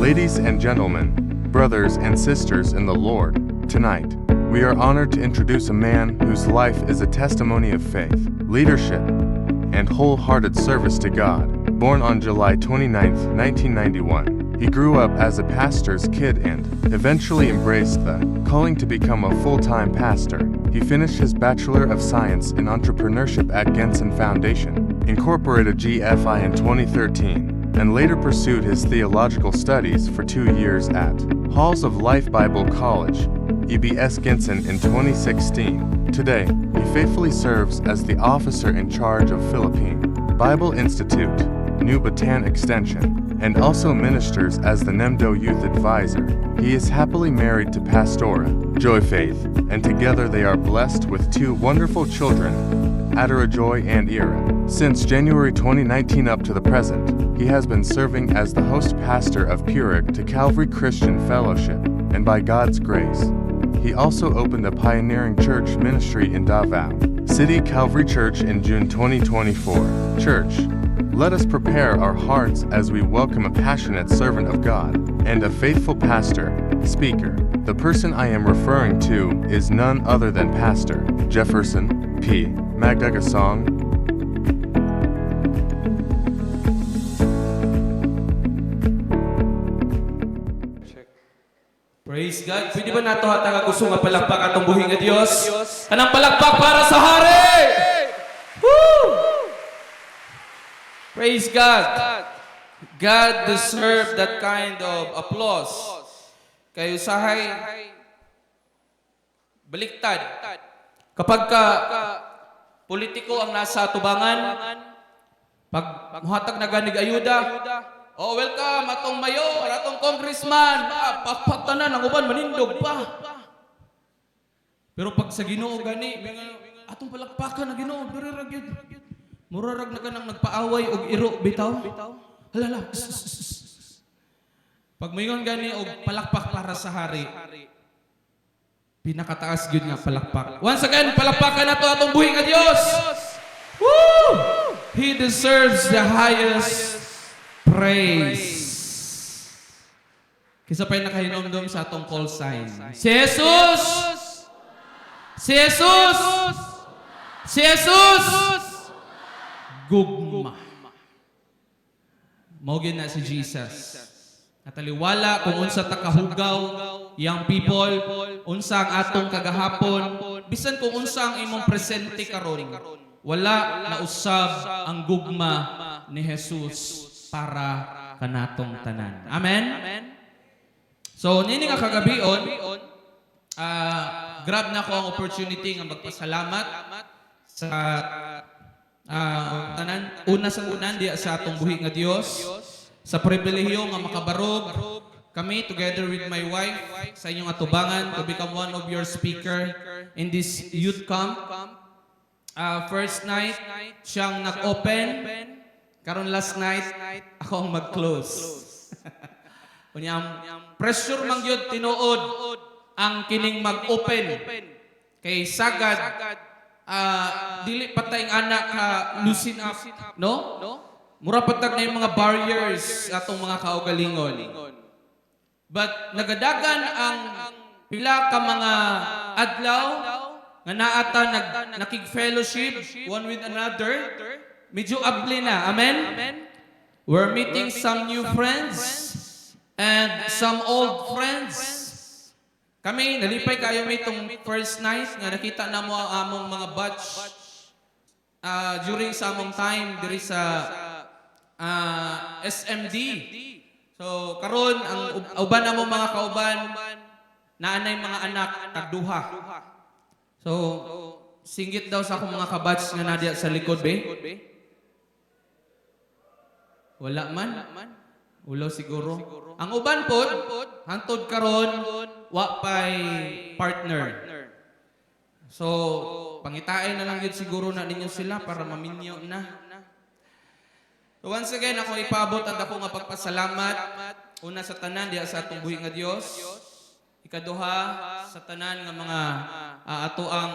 Ladies and gentlemen, brothers and sisters in the Lord, tonight, we are honored to introduce a man whose life is a testimony of faith, leadership, and wholehearted service to God. Born on July 29, 1991, he grew up as a pastor's kid and eventually embraced the calling to become a full-time pastor. He finished his Bachelor of Science in Entrepreneurship at Gensen Foundation, Incorporated GFI in 2013, and later pursued his theological studies for 2 years at Halls of Life Bible College, EBS Gensen in 2016. Today, he faithfully serves as the officer in charge of Philippine Bible Institute, New Batan Extension, and also ministers as the Nemdo Youth Advisor. He is happily married to Pastora Joy Faith, and together they are blessed with 2 wonderful children, Adora Joy and Ira. Since January 2019 up to the present, he has been serving as the host pastor of Purig to Calvary Christian Fellowship, and by God's grace, he also opened a pioneering church ministry in Davao City Calvary Church in June 2024. Church, let us prepare our hearts as we welcome a passionate servant of God and a faithful pastor, speaker. The person I am referring to is none other than Pastor Jefferson P. Magdagasong. Praise God. Pwede ba nato hatang gusto nga palakpak atong buhi nga Dios? Kanang palakpak para sa hari! Woo! Praise God. God deserves that kind of applause. Kayo sahay baliktad. Kapag politiko ang nasa tubangan, pag muhatag na ganig ayuda, oh, welcome, atong mayor, atong congressman. Pakpaktanan, ang uban, manindog pa. Pero pag sa Ginoo gani, atong palakpakan na Ginoo, murarag na ka nang nagpaaway og iro, bitaw. Halala. Pag mayon gani og palakpak para sa hari, pinakataas yun nga palakpak. Once again, palakpakan na to atong buhi nga Dios. Woo! He deserves the highest praise. Kisa pa'y nakahinomdom sa atong call sign. Si Jesus! Si Jesus! Si Jesus! Gugma. Maugin na si Jesus. Nataliwala kung unsa ta kahugaw, young people, unsa ang atong kagahapon, bisan kung unsa ang imong presente karon, wala na usab ang gugma ni Jesus para kanatong tanan. Amen? So, nini nga kagabion, grab na ko ang opportunity nga magpasalamat sa tanan. Una sa unan, di sa atong buhi nga Dios, sa pribilehiyo nga makabarog kami together with my wife sa inyong atubangan to become one of your speaker in this youth camp. First night, siyang nag-open. Karon last night, ako ang mag-close. Kunyang pressure man gyud tinuod ang kining mag-open. Kay sagad, dili patay ang anak ka loosen up, no? Mura patag na yung mga barriers atong mga kaugalingon. But nagadagan ang pila ka mga adlaw nga naata nakig-fellowship one with another. Medyo abli na. Amen? We're meeting some new friends and some old friends. Kami, nalipay kayo may itong first night nga nakita na mo ang among mga batch during sa among time diri sa SMD. So, karon ang uban na mo mga kauban naanay mga anak tagduha. So, singgit daw sa akong mga kabatch nga nadiya sa likod, be? Wala man. Ulo siguro. Ang uban pod, hantod karon wa pay partner. So, pangitain na lang yun siguro na ninyo sila para maminyo na. So once again, ako ipaabot ang ako nga pagpasalamat. Una sa tanan, diya sa atong buhi nga Dios. Ikaduha, sa tanan nga mga ato ang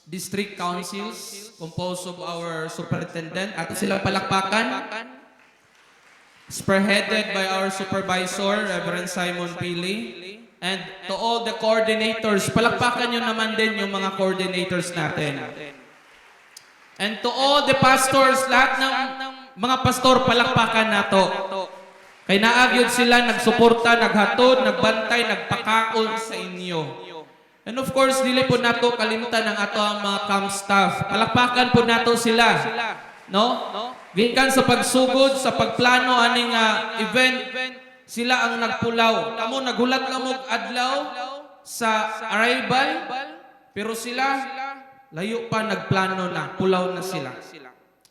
district councils composed of our superintendent. Ato sila palakpakan. spearheaded by our supervisor, Reverend Simon Pili. And to all the coordinators, palakpakan nyo naman din yung mga coordinators natin. And to all the pastors, lahat ng mga pastor, palakpakan nato. Kay naagyod sila, nagsuporta, naghatod, nagbantay, nagpakaon sa inyo. And of course, dili po nato kalimtan ang ato ang mga camp staff. Palakpakan po nato sila. No? Gikan sa pagsugod, sa pagplano aning event, sila ang nagpulaw. Kamo nagulat lamog adlaw sa arrival, pero sila layo pa nagplano na, pulaw na sila.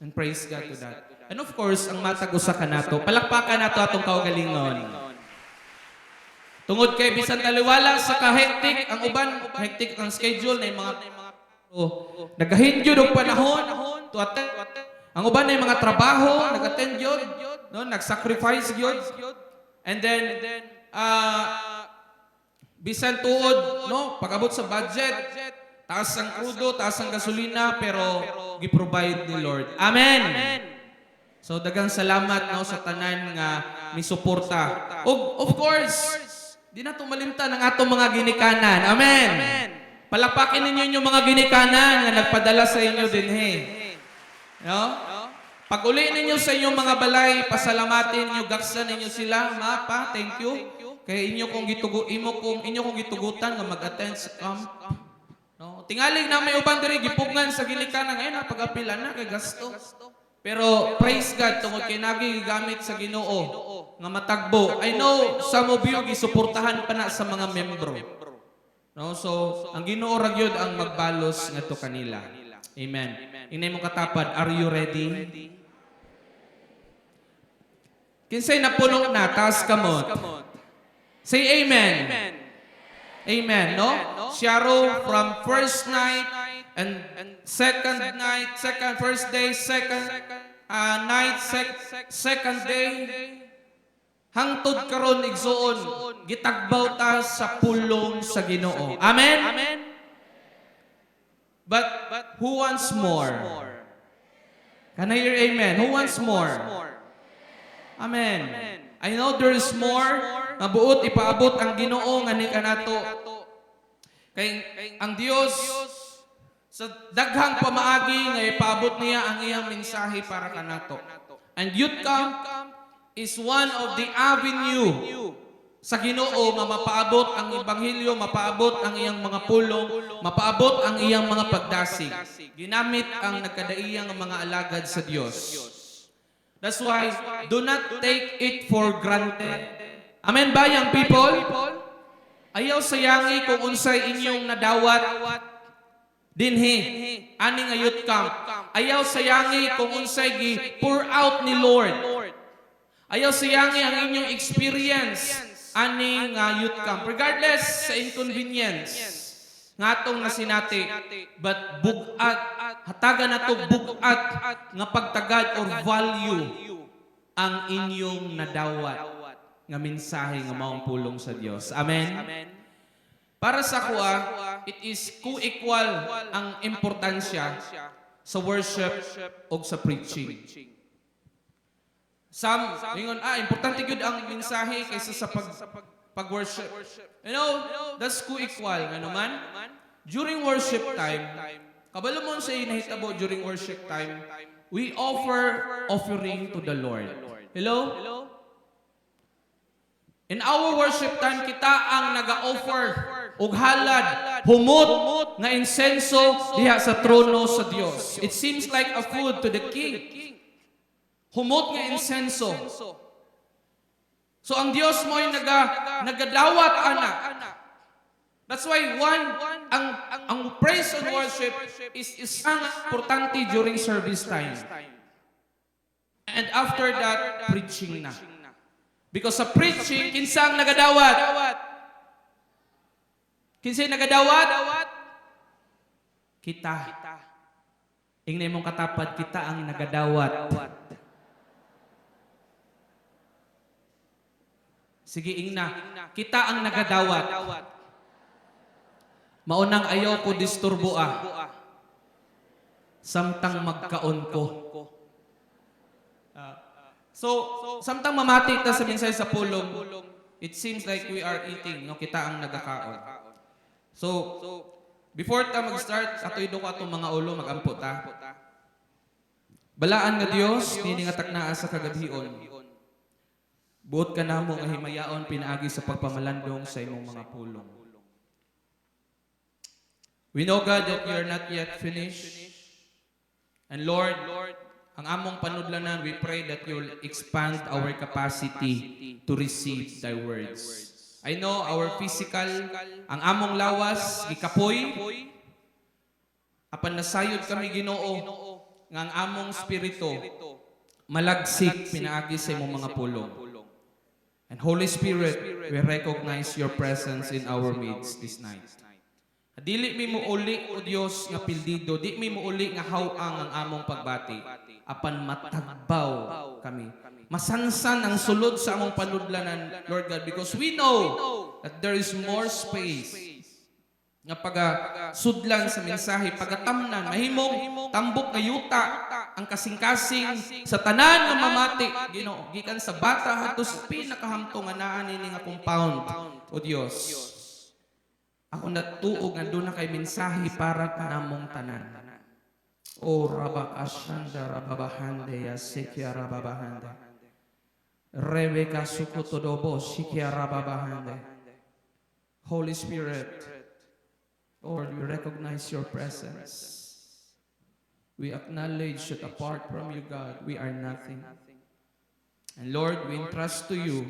And praise God to that. And of course, ang matag usa ka nato, palakpakan nato atong kaugalingon. Tungod kay bisan taliwala sa kahektik, ang uban hektik ang schedule na mga nagahindyod og panahon to attend. Ang uban ay mga trabaho, nag-attend yun, no, nag-sacrifice yun. And then, bisan tuod, no, pag-abot sa budget, taas ang krudo, taas ang gasolina, pero gi-provide ni Lord. Amen! So, dagang salamat no, sa tanan nga ni suporta. Of course, di na tumalimtan ang atong mga ginikanan. Amen! Palakpakin ninyo yung mga ginikanan nga nagpadala sa inyo din, no? Pag uli ninyo sa inyong mga balay, pasalamatin ninyo, gaksan ninyo sila, mapa, thank you. Kaya inyo kong gitugutan nga mag-attend sa camp. No? Tingaling na may uban diri gipugngan sa gilikanan ngayon, pag-apilan na kay gasto. Pero praise God, tungod kay nagigamit sa Ginoo nga matagbo. I know some of you gisuportahan pa na sa mga membro. No? So, ang Ginoo ra gyud ang magbalos ngadto kanila. Amen. Inay mo katapad, are you ready? Kinsay napuno na, taas kamot. Say amen. Amen, no? Sharo from first night and second night, first day, second night, second day, hangtod karon igsuon, gitagbaw ta sa pulong sa Ginoo. Amen? But who wants more? Can I hear amen? Who wants more? Amen. I know there is more. Mabuot ipaabot ang Ginoo nga ni kanato. Kay ang Dios sa daghang pamaagi nga ipaabot niya ang iyang mensahe para kanato. And youth camp is one of the avenue sa Ginoo nga mapaabot ang ebanghelyo, mapaabot ang iyang mga pulong, mapaabot ang iyang mga pagdasig. Ginamit ang nagkadaiyang mga alagad sa Dios. That's why, do not take it for granted. Amen ba, young people? Ayaw sayangi kung unsay inyong nadawat dinhi, ani nga youth camp. Ayaw sayangi kung unsay gi-pour out ni Lord. Ayaw sayangi ang inyong experience, ani nga youth camp. Regardless sa inconvenience, ngatong nasinati, but bugat, hatagan nato bugat nga pagtagad or value ang inyong nadawat nga mensahe nga maong pulong sa Dios. Amen? Para sa kuha, it is co-equal ang importansya sa worship o sa preaching. Some, importante yun ang mensahe kaysa sa pag-worship. You know, that's co-equal. Ano man? During worship time, kabalo mo sa inahitabo during worship time, we offer offering to the Lord. Hello? In our worship time, kita ang naga-offer og halad, humot nga insenso diha sa trono sa Dios. It seems like a food to the king. Humot nga insenso. So ang Dios mo ay nagadawat ana. That's why ang praise and worship is isang importante during service time. And after that, preaching na. Because sa preaching, kinsang nagadawat? Kinsay nagadawat? Kita. Ingnay mong katapat, kita ang nagadawat. Sige, ingna. Kita ang nagadawat. Maunang ayaw ko disturbo Samtang magkaon ko. So, samtang mamati ta sa minsay sa pulong, it seems like we are eating, no? Kita ang nagakaon. So, before ta mag-start, atoy do ko atong mga ulo, magampo ta. Balaan nga Dios, nini nga taknaa sa kagabhion. Buot ka namo nga himayaon pinaagi sa pagpamalandong sa imong mga pulong. We know, God, that you are not yet finished. And Lord, ang among panudlanan, we pray that you will expand our capacity to receive thy words. I know our physical, ang among lawas, gikapoy, apan nasayod kami Ginoo, nga ang among spirito, malagsik pinaagi sa imong mga pulong. And Holy Spirit, we recognize your presence in our midst this night. Dili mi mo uli, O Dios, nga pildido, di mi mo uli nga hawang ang among pagbati, apan matagbaw kami. Masansan ang sulod sa among panudlanan, Lord God, because we know that there is more space nga pagasudlan sa mensahe, pagatamnan, mahimong tambok nga yuta ang kasing-kasing sa tanan nga mamati, Ginoo, gikan sa bata hadto sa pinakahamtong nga naa nini nga compound, O Dios. Ako natuog nga doon na kay mensahe para kanamong tanan. O rabakashanda rababahande yasikya rababahande. Rebeka sukutodobo sikya rababahande. Holy Spirit, Lord, we recognize your presence. We acknowledge that apart from you, God, we are nothing. And Lord, we entrust to you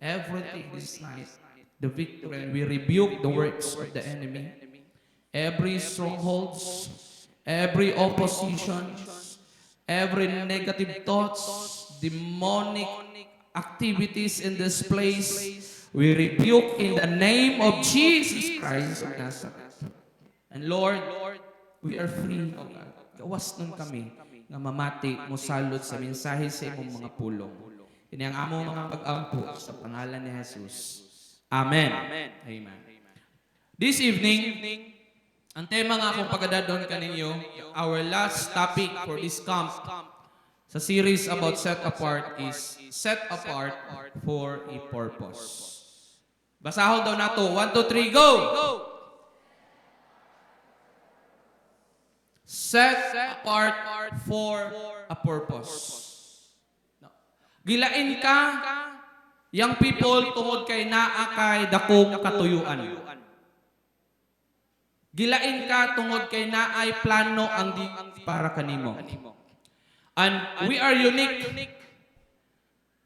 everything this night. The victory, and we rebuke the works of the enemy. Every strongholds, every opposition, every negative thoughts, demonic activities in this place, we rebuke in the name of Jesus Christ of Nazareth. And Lord, we are free, O God. Gawas nun kami nga mamati mo salud sa mensahe sa imong mga pulong. Ini ang among mga pag-ampo sa pangalan ni Jesus. Amen. Amen. This evening, ang tema nga akong pagadadon kaninyo, our last topic for this camp sa series about set apart is set apart for a purpose. Basahon daw nato. 1, 2, 3, go! Set apart for a purpose. Gilain ka, young people, tungod kay naa kay dakong katuyuan. Gilain ka tungod kay naay plano ang di para kanimo. And we are unique.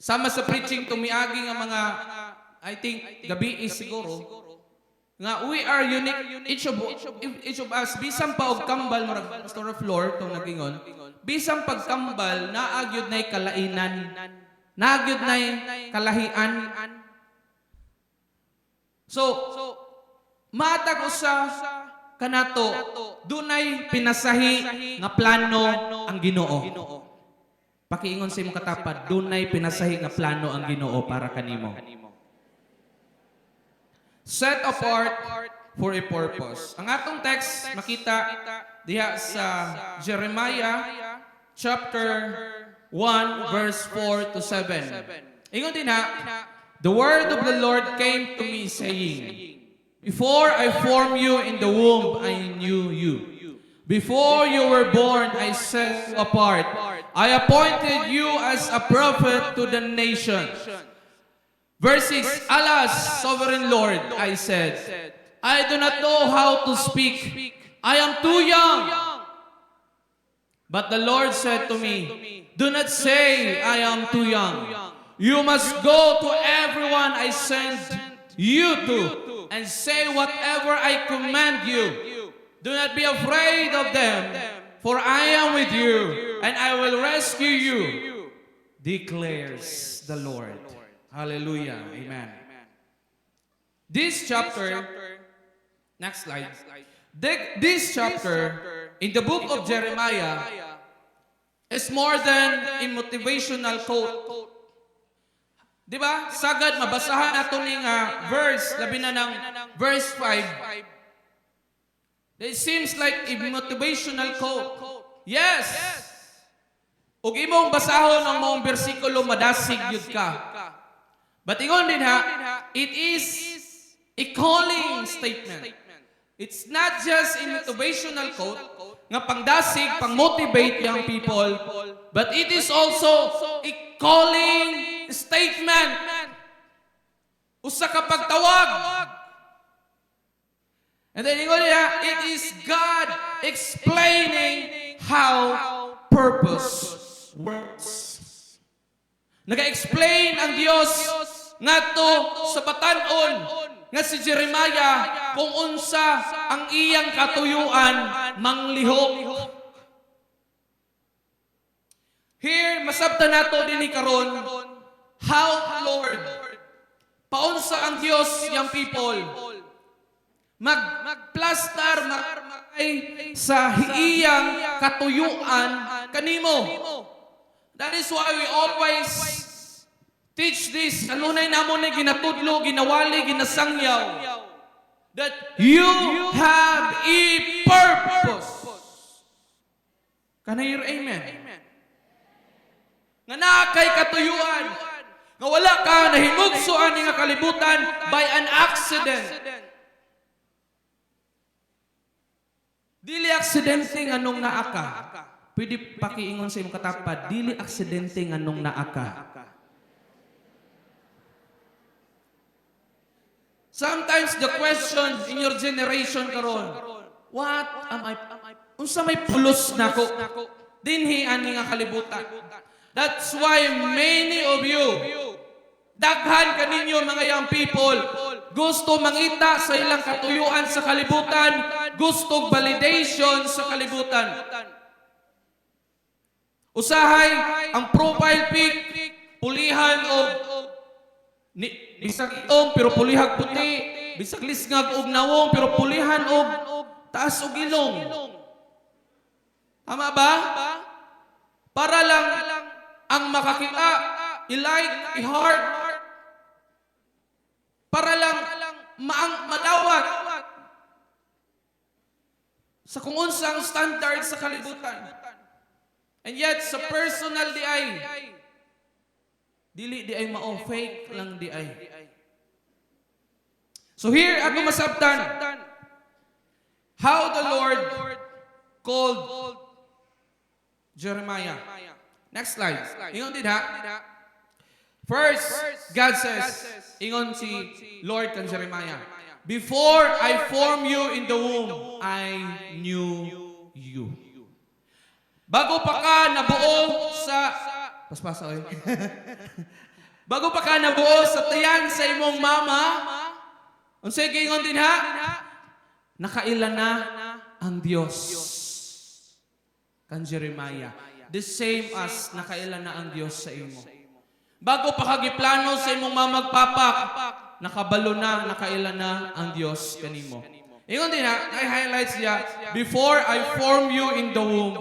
Sama sa preaching tumiagi nga mga, I think, gabi is siguro, nga we are unique. Each of us, bisang pa og kambal, marag Pastor Flor, itong nagingon, bisang pagkambal, naagyod na'y kalainan, nagyod na kalahian. So, matag usa kanato, dunay pinasahi nga plano ang Ginoo. Pakiingon sa imong katapat, dunay pinasahi nga plano ang Ginoo para kanimo. Set apart for a purpose. Ang atong text makita diha sa Jeremiah chapter 1 verse 4 to 7. Ingon din ha, the word of the Lord came to me saying, before I formed you in the womb, I knew you. Before you were born, I set you apart. I appointed you as a prophet to the nations. Verse 6, alas, sovereign Lord, I said, I do not know how to speak. I am too young. But the Lord said to me, do not say, I am too young. You must go to everyone I send you to and say whatever I command you. Do not be afraid of them, for I am with you, and I will rescue you, declares the Lord. Hallelujah. Amen. This chapter, next slide. This chapter in the book of Jeremiah is more than a motivational quote. Diba? Sagad, mabasahan nato ning verse, labi na ng verse 5. It seems like a motivational quote. Yes! ug imong basahon ang maong bersikulo madasig yun ka. But ingon din ha, it is a calling statement. It's not just a motivational quote nga pangdasig, pang-motivate young people, but it is also a calling statement. Usa ka pagtawag. And then ingon niya, it is God explaining how purpose works. Nag-explain ang Dios ngadto sa batan-on nga si Jeremiah kung unsa ang iyang katuyuan manglihok. Here masabtan nato dinhi karon how Lord paunsa ang Dios yang people magplastar sa iyang katuyuan kanimo. That is why we always teach this. Kanunay namon ni ginatudlo, ginawali, ginasangyaw. That you have a purpose. Can I hear amen? Nga naa kay katuyuan. Nga wala ka nahingugsoan nga kalibutan by an accident. Dili aksidente nga nung naa ka. Pwede pakiingon sa imong katapat, dili aksidente nga nung naa ka. Sometimes the question in your generation karon, what am I? Unsa may pulos nako? Dinhi ani nga kalibutan. That's why many of you, daghan kaninyo mga young people, gusto mangita sa ilang katuyuan sa kalibutan, gusto validation sa kalibutan. Usahay ang profile pic, pulihan o bisag itong pero pulihag puti, bisag lisngag og nawong pero pulihan og taas og ilong. Tama ba? Para lang ang makakita, i-like, i-heart, para lang madawat sa kung unsa ang standard sa kalibutan. And yet, sa personal di ay, dili di ay mao, fake lang di ay. So here, ako masabtan, how the Lord called Jeremiah. Next slide. Ingon din ha. First, God says, ingon si Lord kan Jeremiah, before I formed you in the womb, I knew you. Bago pa ka nabuo sa paspasa oy. Bago pa ka nabuo sa tiyan sa imong mama, unsay gingon din ha? Nakailan na ang Dios kan Jeremiah. The same as nakailan na ang Dios sa imo. Bago pa ka giplano sa imong mama magpapak, nakabalo na, nakailan na ang Dios kanimo. Ingon din ha, I highlights diya, before I formed you in the womb,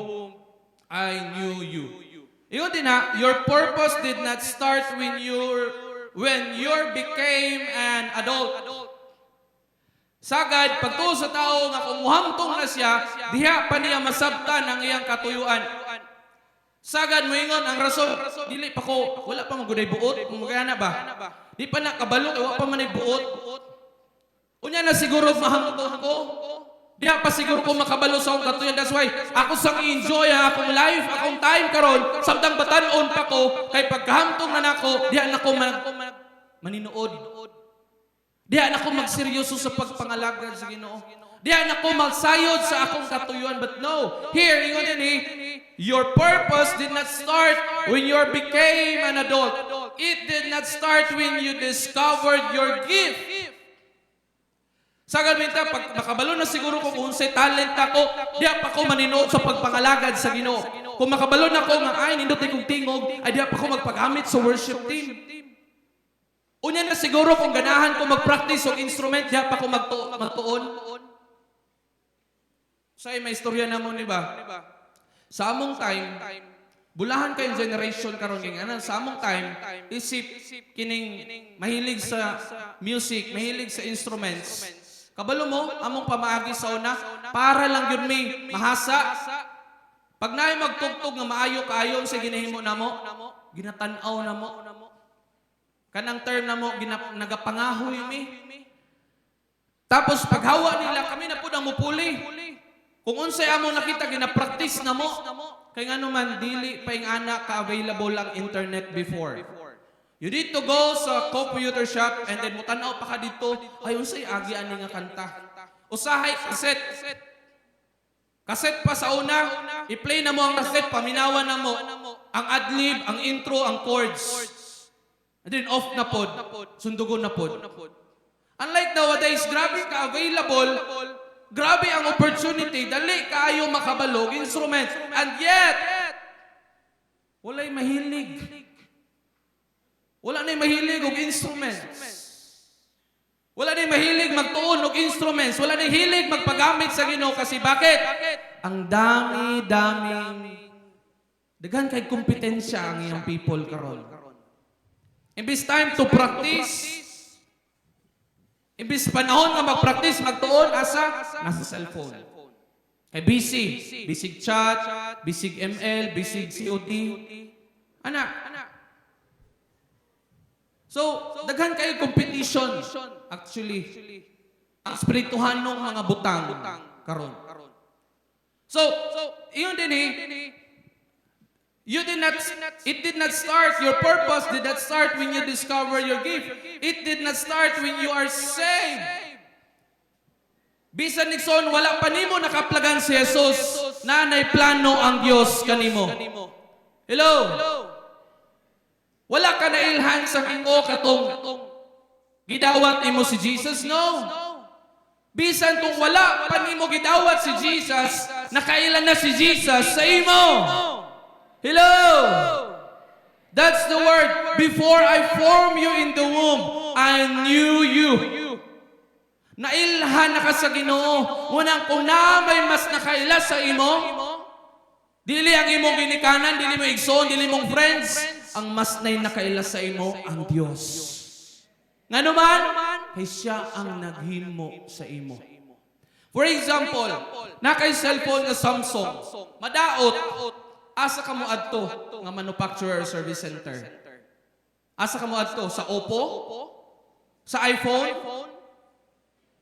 I knew you. Ingon din ha, your purpose did not start when you became an adult. Sagad, pagtuo sa tao nga kung muhamtong na siya, diha pa niya masabtan ang iyang katuyuan. Sagad mo ingon ang rason, dili pa ko, wala pa maguday buot, kung magana ba? Di pa nakabalo, wala pa manay buot. Unya na siguro mahamtong ko. Diha pa siguro ko makabalo sa akong katuyan. That's why ako sang enjoy ang akong life, akong time karon, samtang batanon pa ko, kay pagkahamtong na nako, diha na ko maninood. Diha na ko magseryoso sa pagpangalagad sa Ginoo. Diha na ko magsayod sa akong katuyuan. But no, here, ingon din your purpose did not start when you became an adult. It did not start when you discovered your gift. Sagad minta, pag makabalo na siguro ko kung unsay talent ako, diha pa ko maninood sa pagpangalagad sa Ginoo. Kung makabalo na ko nga ay nindot kong tingog, ay diha pa ko magpagamit sa worship team. Unya na siguro kung ganahan ko mag-practice og instrument, diha pa ko magtuon. Say may istorya na mo ni ba? Sa among time, bulahan kayong generation karon king ana, sa among time, isip kining mahilig sa music, mahilig sa instruments. Kabalo mo, among pamaagi sa una, para lang yun may mahasa, Pag naay magtugtog nga maayo kaayo sa ginahimo namo, ginatanaw namo. Kanang term namo nagapangahoy mi. Tapos paghawa nila kami na pud ang mupuli. Kung unsay among nakita gina-practice namo, kay ngano man dili pa ing ana ka available ang internet before. You need to go sa computer shop and then mutanaw pa ka dito, ay unsay agi ani nga kanta. Usahay cassette. Cassette pa sa una, i-play na mo ang cassette, paminawan na mo ang adlib, ang intro, ang chords. And then off na pod, sundugon na pod. Unlike nowadays, grabe ka available, grabe ang opportunity, dali kaayo makabalog instrument. And yet, wala'y mahilig. Wala na'y mahilig og instruments. Wala na'y mahilig magtuon og instruments. Wala na'y hilig magpagamit sa Ginoo kasi bakit? Ang dami-daming daghan kay kompetensya ang iyang people karon. Imbis time to practice, imbis panahon nga mag-practice, magtuon, nasa cellphone. Kay busy. Bisig chat, bisig ML, bisig COD. Ana. So, daghan kayo competition. Actually, ang spirituhanong mga butang karon. So, yun din it did not start, your purpose did not start when you discover your gift. It did not start when you are saved. Bisan Nixon, wala pa nimo nakaplagan si Jesus, nanay plano ang Dios kanimo. Hello? Wala ka nailhan sa Ginoo katong gidawat nimo si Jesus, no? Bisan kung wala pa nimo gidawat si Jesus, nakailan na si Jesus sa imo. Hello? That's the word. Before I formed you in the womb, I knew you. Nailhan na ka sa Ginoo. Unang kung na may mas nakaila sa imo, dili ang imong ginikanan, dili mo igsoon, dili mong friends, ang mas na'y nakaila sa imo, ang Diyos. Nga naman, kay siya ang naghimo sa imo. For example, nakay cellphone nga Samsung, madaot, asa ka mo adto nga manufacturer service center. Asa ka mo adto sa Oppo? Sa iPhone?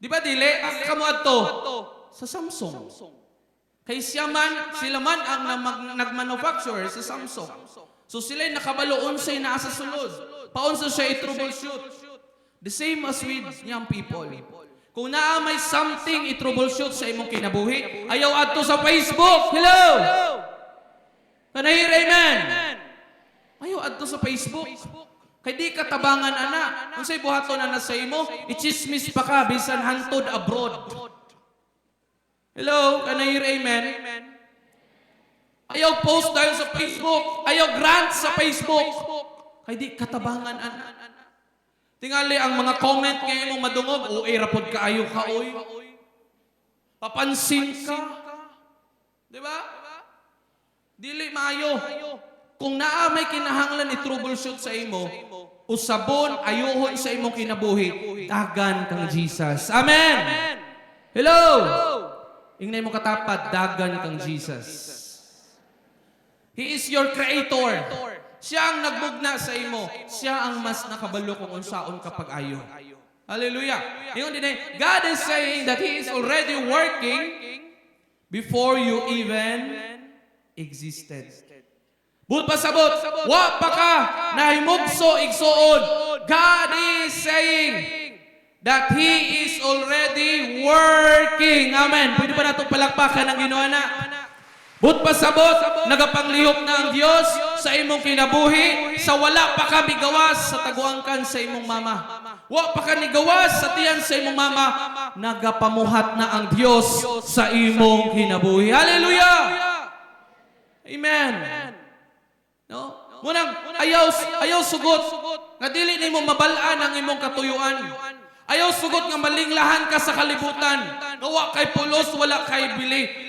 Di ba dili? Asa ka mo adto sa Samsung. Kay sila man ang nagmanufacturer sa Samsung. So sila'y nakabalo unsay naa sa sulod. Paunsa siya i-troubleshoot. The same as with young people. Kung naa may something i-troubleshoot sa imong kinabuhi, ayaw adto sa Facebook. Hello? Kanahir, amen? Ayaw adto sa Facebook. Kay di katabangan ana. Unsay buhaton ana sa imo, i-chismis pa ka bisan hantod abroad. Hello? Kanahir, amen? Ayaw post dahil sa Facebook. Ayaw grant sa Facebook. Kay di katabangan ana. Tingali ang mga comment ngayon mong madungog, rapod ka, ayaw ka, oy. Papansin ka. Di ba? Dili maayo. Kung naa may kinahanglan i-troubleshoot sa imo, usabon, ayuhon sa imong kinabuhi, dagan kang Jesus. Amen! Hello! Ingnay mo katapat, dagan kang Jesus. He is your creator. Siya ang nagbugna sa imo. Siya ang mas nakabalo kung unsaon kapag ayo. Hallelujah. God is saying that He is already working before you even existed. But pasabot, wa pa ka nahimugso igsuon. God is saying that He is already working. Amen. Pwede ba natin palakpakan ang Ginoo na? But pasabot, nagapanglihok na ang Diyos sa imong kinabuhi, sa wala pa ka migawas sa taguangkan sa imong mama. Wa pa ka nigawas sa tiyan sa imong mama, nagapamuhat na ang Diyos sa imong kinabuhi. Hallelujah! Amen. No? Munang ayaw sugot nga dili nimo mabalaan ang imong katuyuan. Ayaw sugot nga malinglahan ka sa kalibutan. Wa kay pulos, wala kay bili.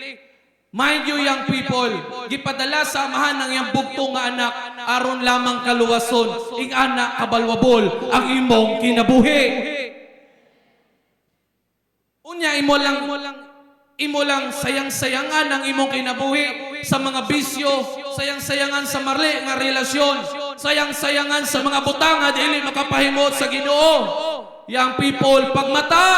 Mind you, young people, gipadala sa amahan ng iyang bugtong nga anak, aron lamang kaluwason, ing anak kabalwabol, ang imong kinabuhi. Unya, imo lang sayang-sayangan ang imong kinabuhi, sa mga bisyo, sayang-sayangan sa marli nga relasyon, sayang-sayangan sa mga butang nga dili makapahimot sa Ginoo. Young people, pagmata,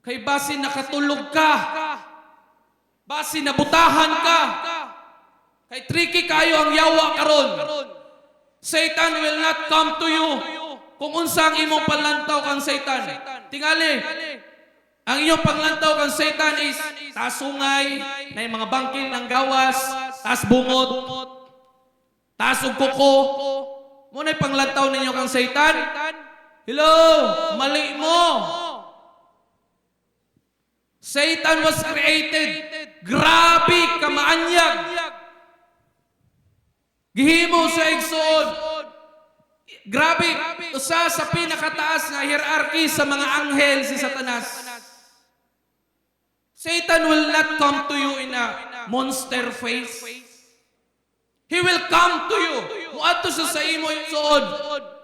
kay basi nakatulog ka, basi nabutahan ka, kay tricky kayo ang yawa karon. Satan will not come to you kung unsa ang imong panlantaw kang Satan. Tingali, ang inyong panglantaw kang Satan is tasungay, na yung mga bangkil ng gawas, tas bungot, tas og kuko. Muna yung panglantaw ninyo kang Satan. Hello, mali mo. Satan was created. Grabe ka maanyag. Gihimo sa igsoon. Grabe, usa sa pinakataas nga hierarchy sa mga anghel si Satanas. Satan will not come to you in a monster face. He will come to you. Muadto siya sa imo igsoon.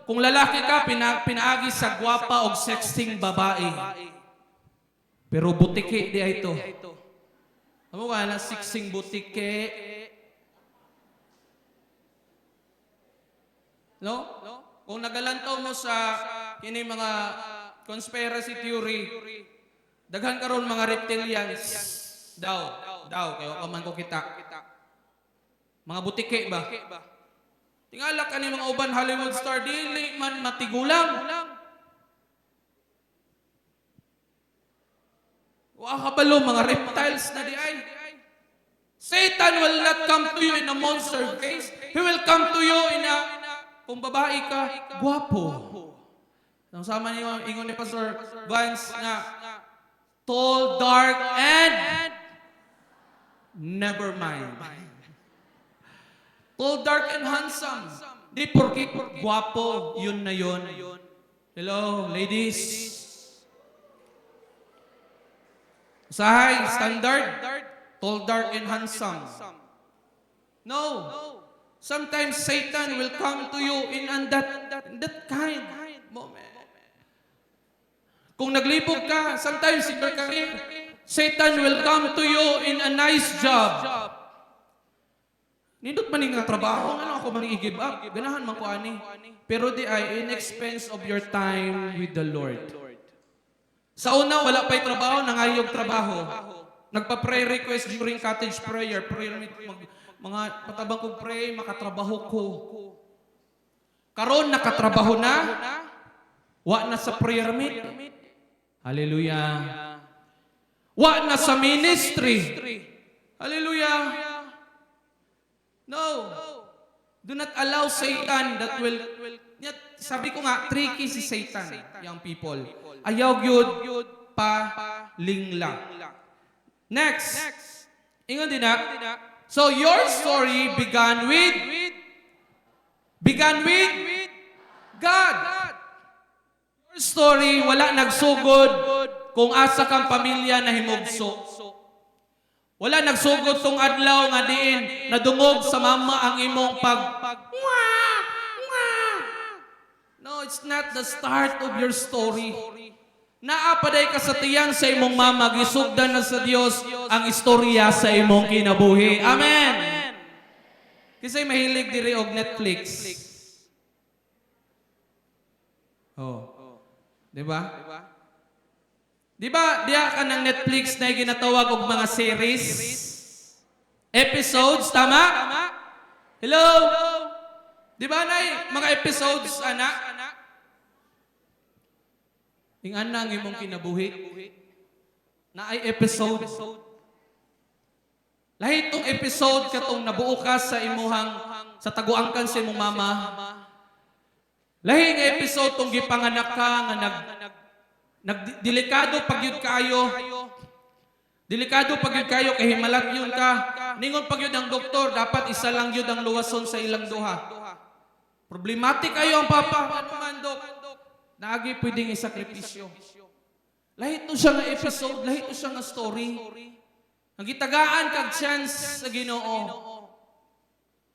Kung lalaki ka, pinaagi sa gwapa o sexting babae. Pero butike di ito. Amo ka na sexting butike. No? Kung nagalantaw mo sa kini mga conspiracy theory, daghan karon mga reptilians daw kayo kaman ko kita. Mga butike ba? Tingala ka ni mga uban Hollywood star dili man matigulang. Wa kabalo mga reptiles na di ay. Satan will not come to you in a monster face. He will come to you in a kung babae ka, guwapo. Nang sama niyo ingon ni Pastor Vance nga tall, dark, and never mind. Tall, dark, and handsome. Di porke guwapo, yun na yun. Hello, ladies. Usahay, standard, tall, dark, and handsome. No. Sometimes Satan will come to you in that kind moment. Kung naglibog ka, sometimes in your career, Satan will come to you in a nice job. Nindot man nga trabaho, ano ako man i-give up, ganahan man ko ani. Pero di ay in expense of your time with the Lord. Sa una, wala pa'y trabaho, nangayog trabaho. Nagpa-pray request during cottage prayer mga patabang kong pray, makatrabaho ko. Karon nakatrabaho na, wa na sa prayer meet. Hallelujah. Wa na sa ministry. Hallelujah. No. Do not allow Satan that will, sabi ko nga, tricky si Satan, young people. Ayaw yun pa linglang. Next. Ingon din na, so your story began with God. Your story wala nagsugod kung asa kang pamilya na himugso. Wala nagsugod tong adlaw nga diin nadungog sa mama ang imong No, it's not the start of your story. Naapaday ka sa tiyang sa imong mama, gisugdan na sa Dios ang istorya sa imong kinabuhi. Amen. Kasi mahilig diri og Netflix. Oh. Di ba? Di ba diya ka ng Netflix na ginatawag og mga series? Episodes, tama? Hello? Di ba nay mga episodes, anak? Ingan na ang imong kinabuhi. Na ay episode. Lahi itong episode katong nabuo ka sa imuhang, sa taguangkan sa imong mama. Lahi nga episode tong gipanganak ka nga nagdelikado pagyud kayo. Delikado pagyud kayo kay himalat yun ka. Ningon pagyud ang doktor, dapat isa lang yun ang luwason sa ilang duha. Problematic kayo ang papa. Ano man, Dok? Naagi pwedeng isakripisyo. Lahit to siya nga episode, lahit to siya nga story. Ang gitagaan kag chance sa Ginoo.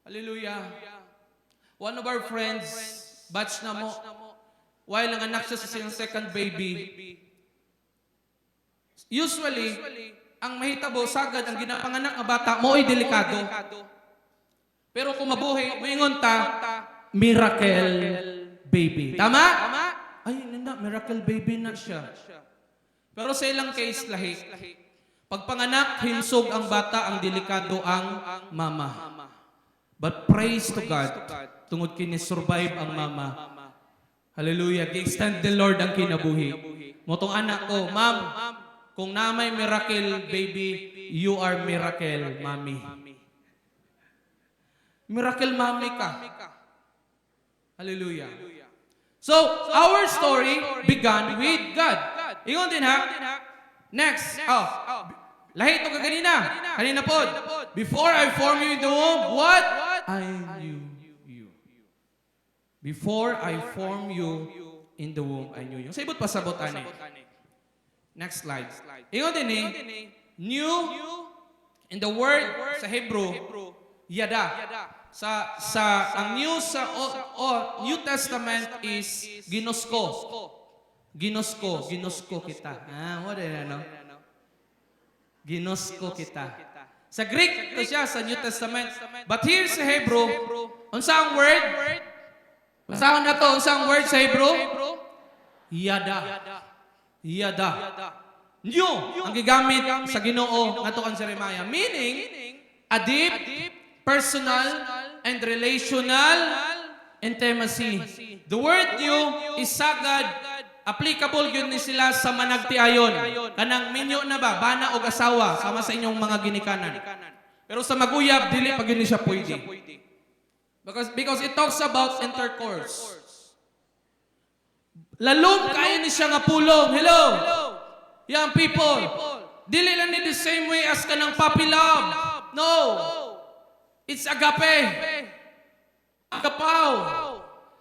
Hallelujah. One of our friends, batch na mo, while nanganak siya sa siyang second baby, Usually, ang mahitabo sagad ang ginapanganak nga bata mo'y delikado. Pero kung mabuhi, moingon ta, miracle baby. Tama? Ay, nanda, miracle baby na siya. Pero sa ilang case, lahi. Pagpanganak, hinsog ang bata, ang delikado ang mama. But praise to God, tungod kini survive ang mama. Hallelujah. Gi-extend the Lord ang kinabuhi. Motong anak ko, ma'am, kung namay miracle baby, you are miracle mommy. Miracle mommy ka. Hallelujah. So, our story began with God. Ingon din ha. Next. Lahi ito ka kanina. Kanina po. Before I formed you in the womb, what? I knew you. Before I formed you in the womb, I knew you. Sa ibot pasabot ani. Next slide. Ingon din new in the word sa Hebrew, yada. Ang new sa New Testament is ginosko. Ginosko kita. What is ano? Ginosko kita. Sa Greek ito siya sa New Testament. But here sa Hebrew, unsa ang word? Basahon na to, unsa ang word sa Hebrew? Yada. New ang gigamit sa Ginoo ngadto kan Jeremiah. Meaning, a deep, personal, and relational intimacy. The word new is sagad, applicable yun ni sila sa managtiayon. Kanang minyo na ba, bana o asawa, sama sa inyong mga ginikanan. Pero sa maguyab, dili pag yun siya pwede. Because it talks about intercourse. Lalong kaya ni siya nga pulong. Hello? Young people. Dili lang ni the same way as kanang puppy love. No. It's agape. Agapaw.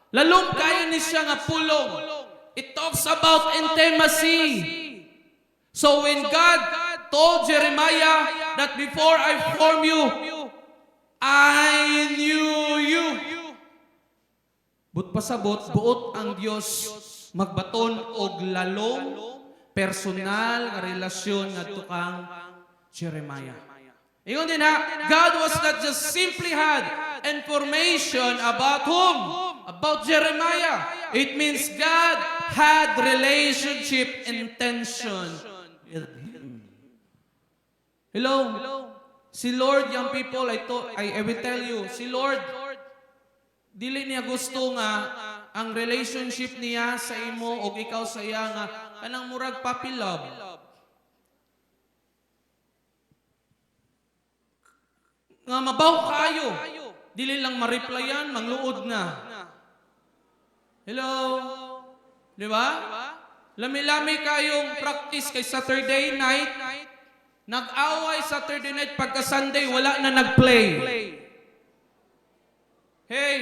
Lalong kaya ni siya nga pulong. It talks about intimacy. So when God told Jeremiah that before I formed you, I knew you. But pasabot, buot ang Diyos magbaton og lalong personal nga relasyon ngadto kang Jeremiah. Ingon din ha, God was not just simply had information about whom? About Jeremiah. It means God had relationship intention with him. Hello? Si Lord, young people, I will tell you, si Lord, dili niya gusto nga ang relationship niya sa imo o ikaw sa iya nga kanang murag puppy love. Nga mabaw kayo. Dili lang ma-replyan, mangluod na. Hello? Di ba? Lami-lami kayong practice kay Saturday night. Nag-away Saturday night pagka Sunday, wala na nag-play. Hey,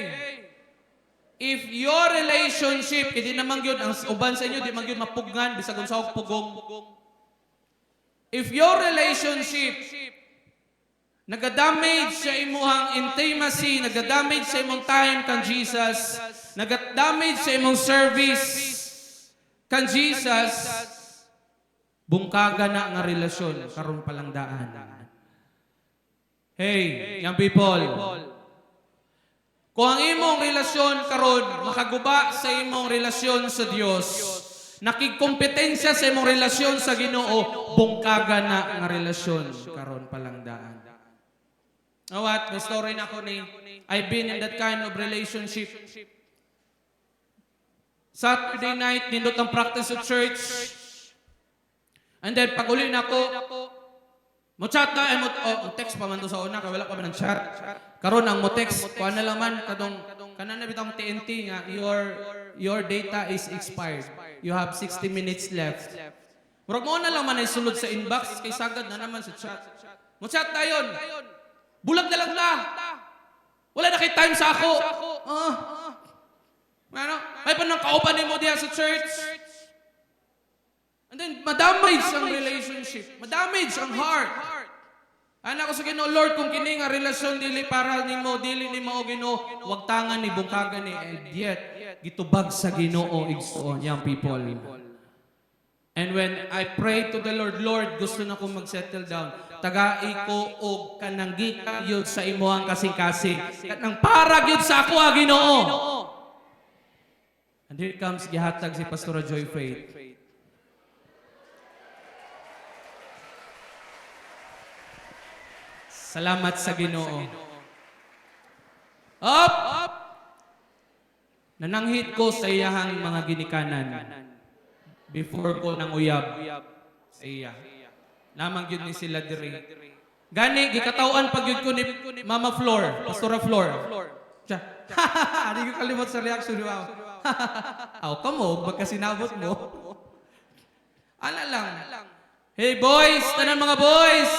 if your relationship, hindi naman yun, ang uban sa inyo, di man yun mapugnan, bisag unsa og pugong. If your relationship nagadamage sa imuhang intimacy, nagadamage sa imong time kan Jesus, nagadamage sa imong service kan Jesus, bungkaga na nga relasyon karon palang daan. Hey, young people, kung ang imong relasyon karon makaguba sa imong relasyon sa Dios, nakigkompetensya sa imong relasyon sa Ginoo, bungkaga na nga relasyon karon palang daan. Know what? May story na ako ni, I've been in that kind of relationship. Saturday night, nindot ang practice sa church. And then, pag uli na ako, mo-chat na, text pa man to sa una, kaya wala pa man ng chat. Karon ang mo-text, kuha na lang man, kanan na bitang TNT nga, your data is expired. You have 60 minutes left. Murag mo na lang man ay sulod sa inbox, kay sagad na naman sa chat. Mo-chat na yun. Bulag na lang na. Wala na kay time sa ako. May pa nang kauban mo diya sa church. And then, madamage ang relationship. Madamage ang heart. Anak ko sa Ginoo, Lord, kung kini nga relasyon dili para nimo, dili nimo o Ginoo, wag tangan ni bungkagan ni. And yet, gitubag sa Ginoo igsoon, young people. And when I pray to the Lord, Lord, gusto na kong mag-settle down. Tagai ko og kanang gikayod sa imuhang kasing-kasing. Kanang parag yun sa ako, Ginoo. And here comes gihatag si Pastora Joy Faith. Salamat sa Ginoo. Up! Nananghit ko sa iyahang mga ginikanan before ko nang uyab sa iya. Lamang yun ni sila diri. Gani, gikatawan pag yun ko ni Mama Flor, Pastora Flor. Siya, hindi ko kalimot sa reaction ni Mama. Aw, kamo, magkasinabot mo. Ala lang. Hey boys, tanan mga boys!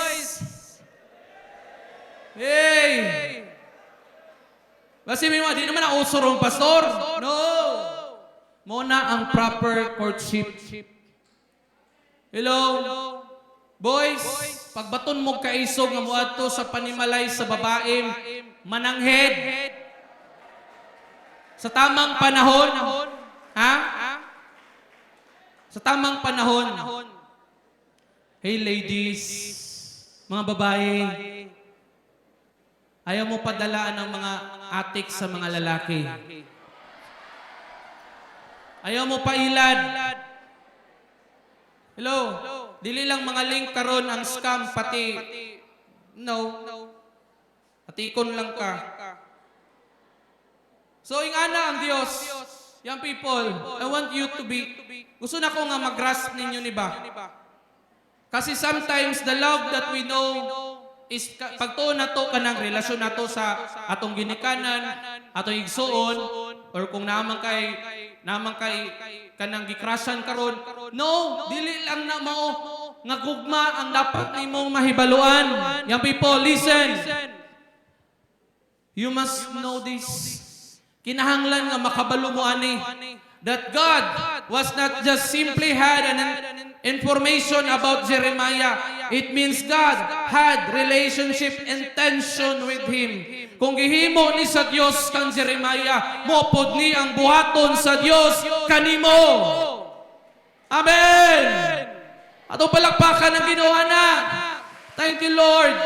Hey! Basi may mga, di naman ang usurong pastor. No! Muna ang proper courtship. Hello? Boys, pagbaton mo kaisog nga muadto sa panimalay sa babae, mananghid. Sa tamang panahon. Ha? Sa tamang panahon. Hey ladies, mga babae, ayaw mo padalaan ng mga atik sa mga lalaki. Ayaw mo pailad. Hello? Dili lang mga link karon ang scam, pati no. Atikon lang ka. So, ingana ang Diyos. Young people, I want you to be, gusto na ko nga mag-grasp ninyo ni ba? Kasi sometimes the love that we know is pagtuon na to kanang relasyon na to sa atong ginikanan, atong igsuon, or kung naman kay kanang gikrasan karon. No, dili lang na mao nga gugma ang dapat nimong mahibaluan. Young people, listen. You must know this. Kinahanglan nga makabalo mo ani that God was not just simply had an information about Jeremiah. It means God had relationship intention with him. Kung gihimo ni sa Dios kang Jeremiah, mopod ni ang buhaton sa Dios kanimo. Amen. Ato palakpakan ang ginawa na. Thank you, Lord.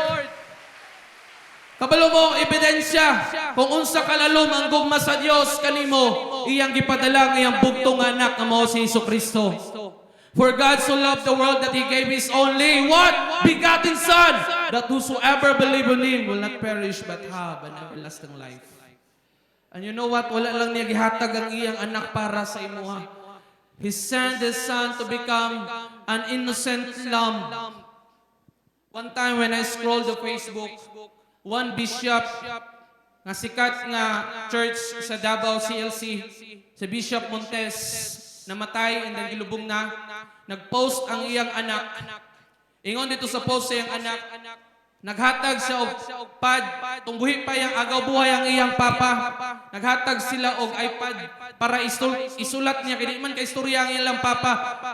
Kabalo mo, ebidensya, kung unsa kalalom ang gugma sa Dios kanimo, iyang gipadala ng iyang bugtong anak nga mao si Jesucristo. For God so loved the world that He gave His only what? Begotten Son, that whosoever believe in Him will not perish but have an everlasting life. And you know what? Wala lang niya gihatag ang iyang anak para sa imuha. He sent His Son to become an innocent lamb. One time when I scrolled the Facebook, one bishop nga sikat nga church sa Davao CLC, si Bishop Montes, namatay and then gilubong na, nag-post ang iyang anak. Ingon dito sa post sa iyang anak, naghatag siya og pad, tungbuhi pa yang agaw buhay ang iyang papa. Naghatag sila og iPad para isulat niya, kaya man ka istorya ang iyang papa,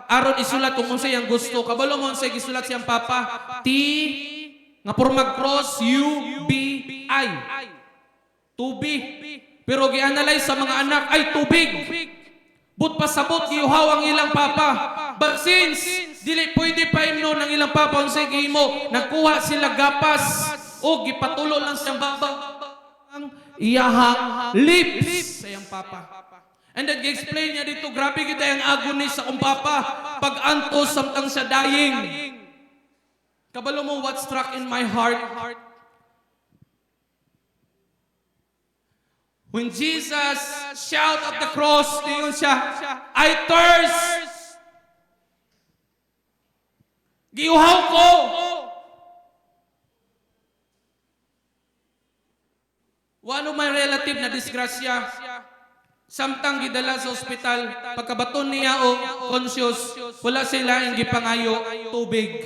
aron isulat kung unsa iyang gusto. Kabalo mo unsa gisulat siyang papa, T nga pormag cross UBI. Tubig. Pero gi-analyze sa mga anak ay tubig. But pasabot giuhaw ang ilang papa. But since dili pwede pa imno ng ilang papa unsay gihimo, nagkuha sila gapas o gipatulo lang siyang baba ang iyahang lips sa iyang papa. And then gi-explain niya dito, grabe gid ang agony sa akong papa pag-antos samtang siya dying. Kabalo mo what struck in my heart? When Jesus shout at the cross, tingin siya, I thirst! Giuhaw ko! One of my relative na disgrasya, samtang gidala sa ospital, pagkabaton niya o conscious, wala sila ang gipangayo tubig.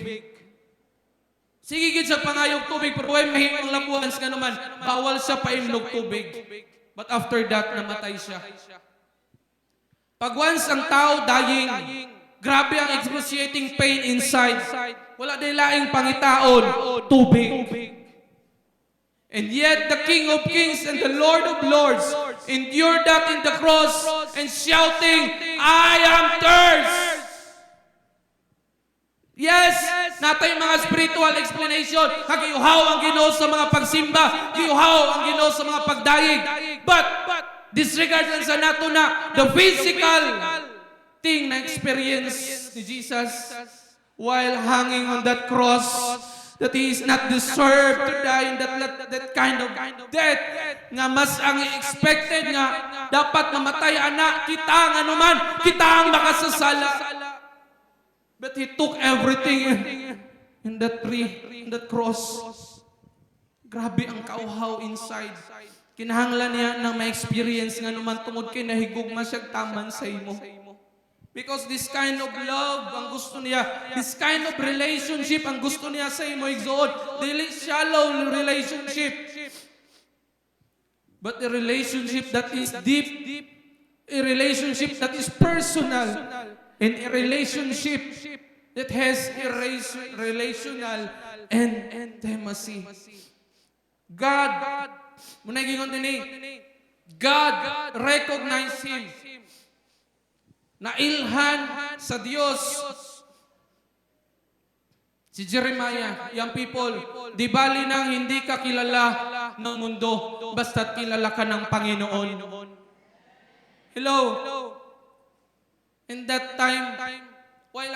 Sige gid sa pangayog tubig, pero way mahimong labuhan nga naman, bawal siya paimnog tubig. But after that, namatay siya. Pag once ang tao dying, grabe ang excruciating pain inside. Wala din laing pangitaon, tubig. And yet, the King of Kings and the Lord of Lords endured that in the cross and shouting, I am thirst. Yes, natay mga spiritual explanation. Kagiuhaw ang Ginoo sa mga pagsimba, giuhaw ang Ginoo sa mga pagdayeg. But disregard lang sa nato na the physical thing na experience ni Jesus while hanging on that cross, that He is not deserved to die in that kind of death. Nga mas ang expected nga dapat mamatay anak kita nga naman, kita ang makasasala. But He took everything in that tree, in that cross. Grabe ang kauhaw inside. Kinahanglan niya ng ma-experience nga naman tungod kay nahigugma siyang taman sa imo. Because this kind of love ang gusto niya, this kind of relationship ang gusto niya sa imo igsoon. Dili shallow relationship. But a relationship that is deep, a relationship that is personal, and a relationship that has a relational intimacy. God, muna gingon din God recognized him. Nailhan sa Diyos. Si Jeremiah, young people, di bali nang hindi ka kilala ng mundo, basta't kilala ka ng Panginoon. Hello? In that time, while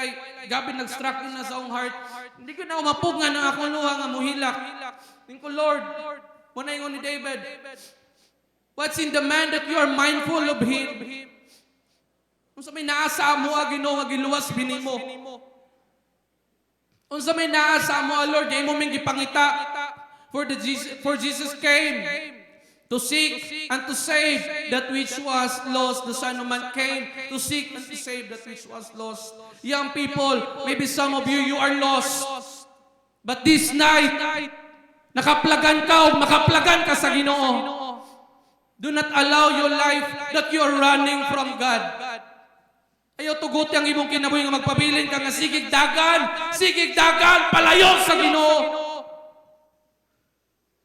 gabi nag-struck na sa akong heart, hindi ko na umapog nga ng akong luha nga muhilak. Tingin ko, Lord, muna yung ni David, what's in the man that you are mindful of him? Kung sa may naasa mo, Ginoo nga giluwas binimo. Kung sa may naasa mo, Lord, kay mo ming gipangita, for Jesus came to seek and to save that which was lost. The Son of Man came to seek and to save that which was lost. Young people, maybe some of you are lost. But this night, nakaplagan ka o makaplagan ka sa Ginoo. Do not allow your life that you are running from God. Ayaw tuguti ang imong kinabuhi nga magpabilin ka nga sigig dagan, palayo sa Ginoo.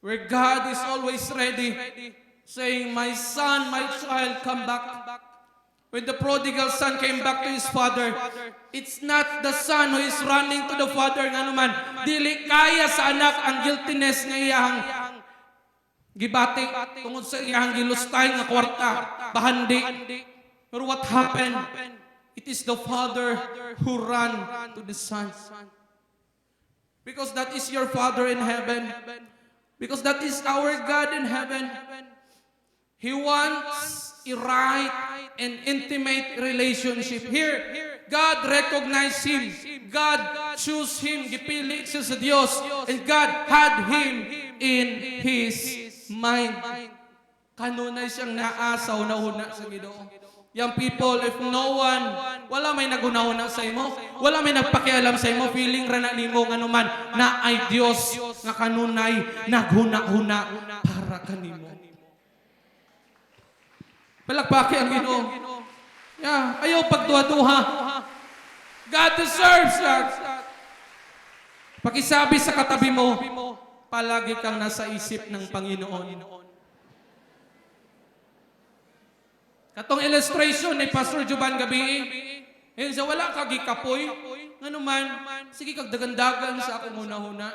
Where God is always ready, saying, my son, my child, come back. When the prodigal son came back to his father, it's not the son who is running to the father nga naman. Dili kaya sa anak ang guiltiness nga iyang gibati tungod sa iyang gilustay nga kwarta, bahandi. Pero what happened? It is the father who ran to the son. Because that is your Father in heaven. Because that is our God in heaven. He wants a right and intimate relationship. Here, God recognized him. God chose him. Gipili siya sa Diyos. And God had him in His mind. Kanunay siyang naasaw na una sa Ginoo. Young people, if no one, wala may nagunahuna sa imo, wala may nagpakialam sa imo, feeling ra na nimo nga naman na ay Dios nga kanunay naghuna-huna para kanimo. Palakpaki ang Ginoo. Yeah, ayaw pagduha-duha. God deserves that. Pakisabi sa katabi mo, palagi kang nasa isip ng Panginoon. Katong illustration ni Pastor Juban gabi, yun sa wala ka gikapoy, nga naman, sige kag dagandagan sa ako muna-huna.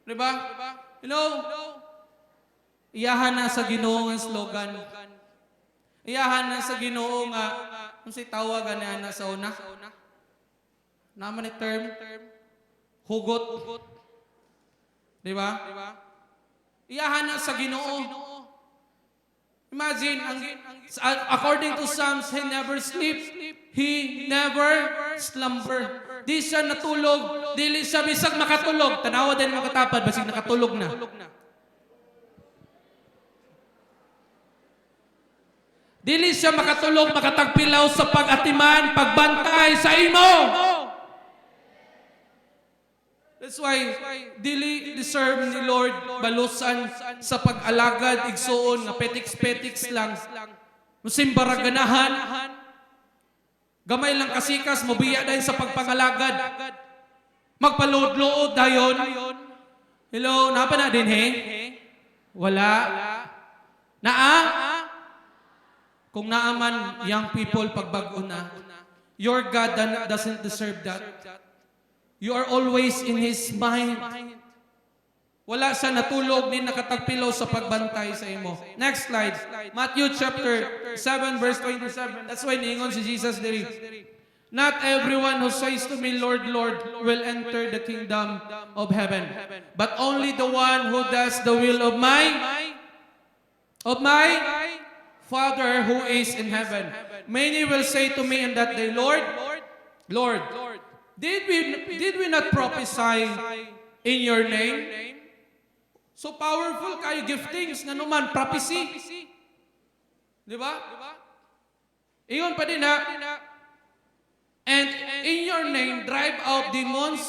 Diba? Hello? Iyahan na sa Ginoo nga slogan. Iyahan na sa Ginoo nga, kung si tawagan na sa una. Naman ni term, hugot. Diba? Iyahan na sa Ginoo. Imagine, according to Psalms, He never sleeps. He never slumber. Di siya natulog. Dili siya bisag makatulog. Tanawa din makatapad, basig nakatulog na. Dili siya makatulog, makatagpilaw sa pag-atiman, pagbantay sa imo. That's why dili deserve ni Lord balusan sa pag-alagad igsoon nga petiks-petiks lang. Musimba ra ganahan. Gamay lang kasikas mobiya dayon sa pagpangalagad. Magpalood-lood dayon. Hello, napa na din Wala. Naa? Kung naaman young people pagbag-o na. Your God doesn't deserve that. You are always in His mind. Wala siya natulog ni nakatagpilaw sa pagbantay sa imo. Next slide. Matthew chapter 7 verse 27. That's why niingon si Jesus diri. Not everyone who says to me, Lord, Lord, will enter the kingdom of heaven, but only the one who does the will of my Father who is in heaven. Many will say to me in that day, Lord, Lord, did we not prophesy in your name? So powerful kayo giftings nga naman prophecy. Di ba? Ingon pa din ha. And in your name drive out demons.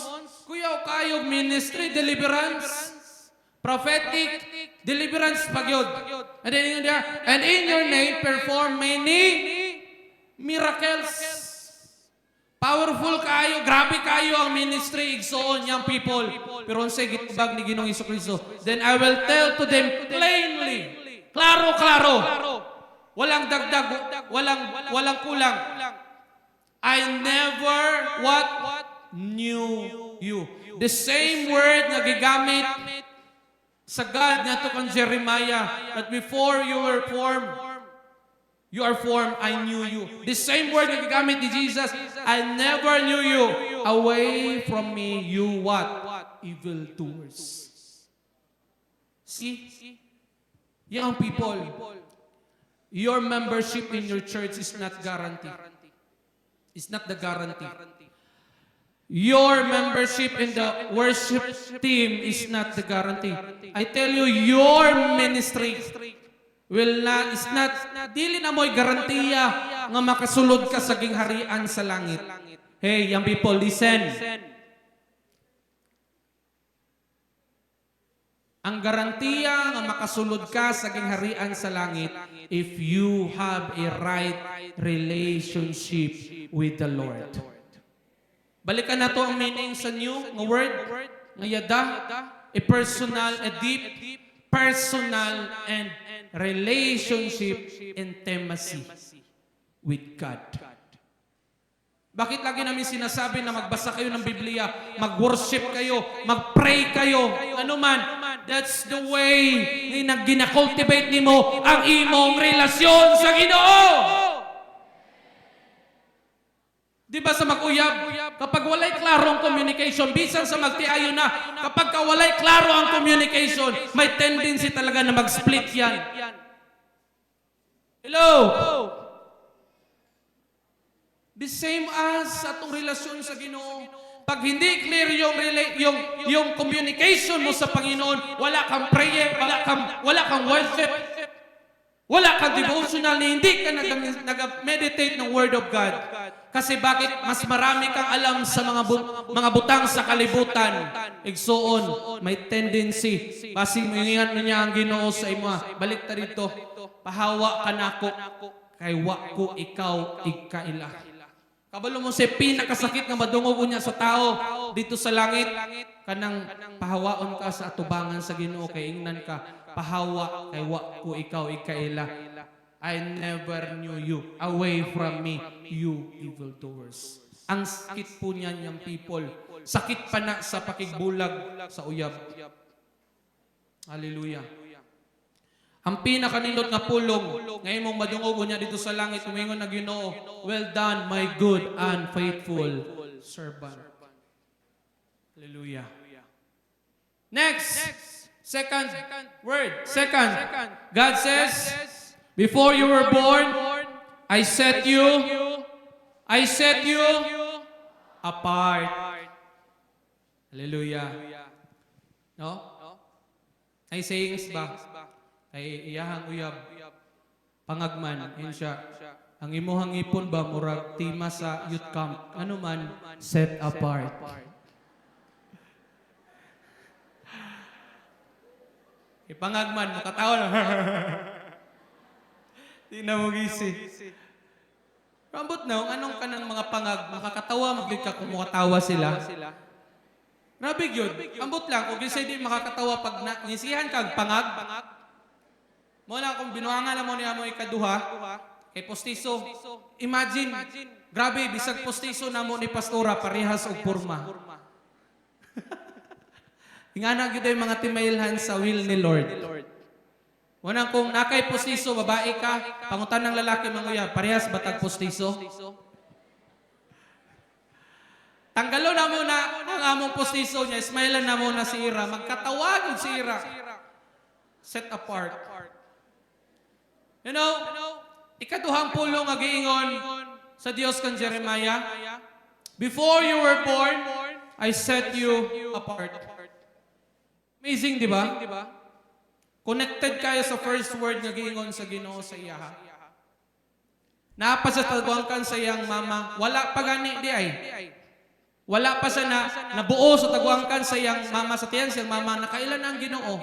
Kuyaw kayo ministry deliverance. Prophetic deliverance pagyod. And then ingon dia, and in your name perform many miracles. Powerful kayo, grabe kayo ang ministry, igsoon niyang people. Pero unsay gitubag ni Ginoong Hesukristo, then I will tell to them plainly, klaro, walang dagdag, walang kulang. I never knew you. The same word na gigamit sa God nga to kang Jeremiah, that before you are formed, I knew you. The same word na gigamit ni Jesus, I never knew you. Away from me, you what? Evildoers. See? Young people, your membership in your church is not guaranteed. It's not the guarantee. Your membership in the worship team is not the guarantee. I tell you, your ministry dili na mo'y garantiya nga makasulod ka sa gingharian sa langit. Hey, young people, listen. Ang garantiya nga makasulod ka sa gingharian sa langit if you have a right relationship with the Lord. Balikan na to ang meaning sa new nga word, nga yada, a personal, a deep, personal, and relationship intimacy with God. Bakit lagi namin sinasabi na magbasa kayo ng Biblia, mag-worship kayo, mag-pray kayo, ano man, that's the way na gina-cultivate nimo ang imong relasyon sa Ginoo. Di ba sa mag-uyab, kapag walay klaro ang communication, bisan sa magtiayo na, kapag walay klaro ang communication, may tendency talaga na mag-split yan. Hello? The same as sa itong relasyon sa Ginoo. Pag hindi clear yung communication mo sa Panginoon, wala kang prayer, wala kang worship, wala kang devotional, hindi ka nag-meditate ng Word of God. Kasi bakit? Mas marami kang alam sa mga butang sa kalibutan. Igsoon, may tendency. Pasingingan niya ang Ginoo sa imo. Balik ta dito. Pahawa ka nako, kay wa ko ikaw ikaila. Kabalo mo si pinakasakit nga madungog niya sa tao dito sa langit. Kanang pahawaon ka sa atubangan sa Ginoo kay ingnan ka. Pahawa kay wa ko ikaw ikaila. I never knew you. Away from me, you evildoers. Ang sakit po niyan yung people. Sakit pa na sa pakigbulag sa uyab. Hallelujah. Ang pinakanindot nga pulong, ngayon mong madungog niya dito sa langit, umingon na Ginoo, well done, my good and faithful servant. Hallelujah. Next. Second word. Second. God says, before you were born, I set you apart. Hallelujah. No? Ay sayings ba? Ay iyahang uyab. Pangagman, yun siya. Ang imuhang ipon ba, murag tima sa youth camp. Ano man, set apart. Ipangagman, makatawa na. Di na mo gisi. Rambot na, anong ka ng mga pangag, makakatawa, maglig ka kung makatawa sila. Grabe yun. Ambot lang, kung gisay di makakatawa pag nisihan kag pangag. Mo lang kung binuangan na mo niya mo ikaduha, kay postiso. Imagine, Grabe, bisag postiso na mo ni Pastora, parehas og porma. Ingana gyud ay mga timailhan sa will ni Lord. Unang kung nakay postiso, babae ka, pangutan ng lalaki manguya, parehas batag postiso? Tanggalo na muna ang among postiso niya, ismailan na muna si Ira, magkatawag si Ira. Set apart. You know, ikaduhang pulong nga giingon sa Dios kan Jeremiah, before you were born, I set you apart. Amazing, di ba? Connected kayo sa first word nga giingon sa Ginoo sa iyaha. Napa sa tagwangkan sa iyang mama, wala pa gani di ay. Wala pa siya nabuo sa tagwangkan sa iyang mama, sa tiyan siyang mama, nakailan ang Ginoo.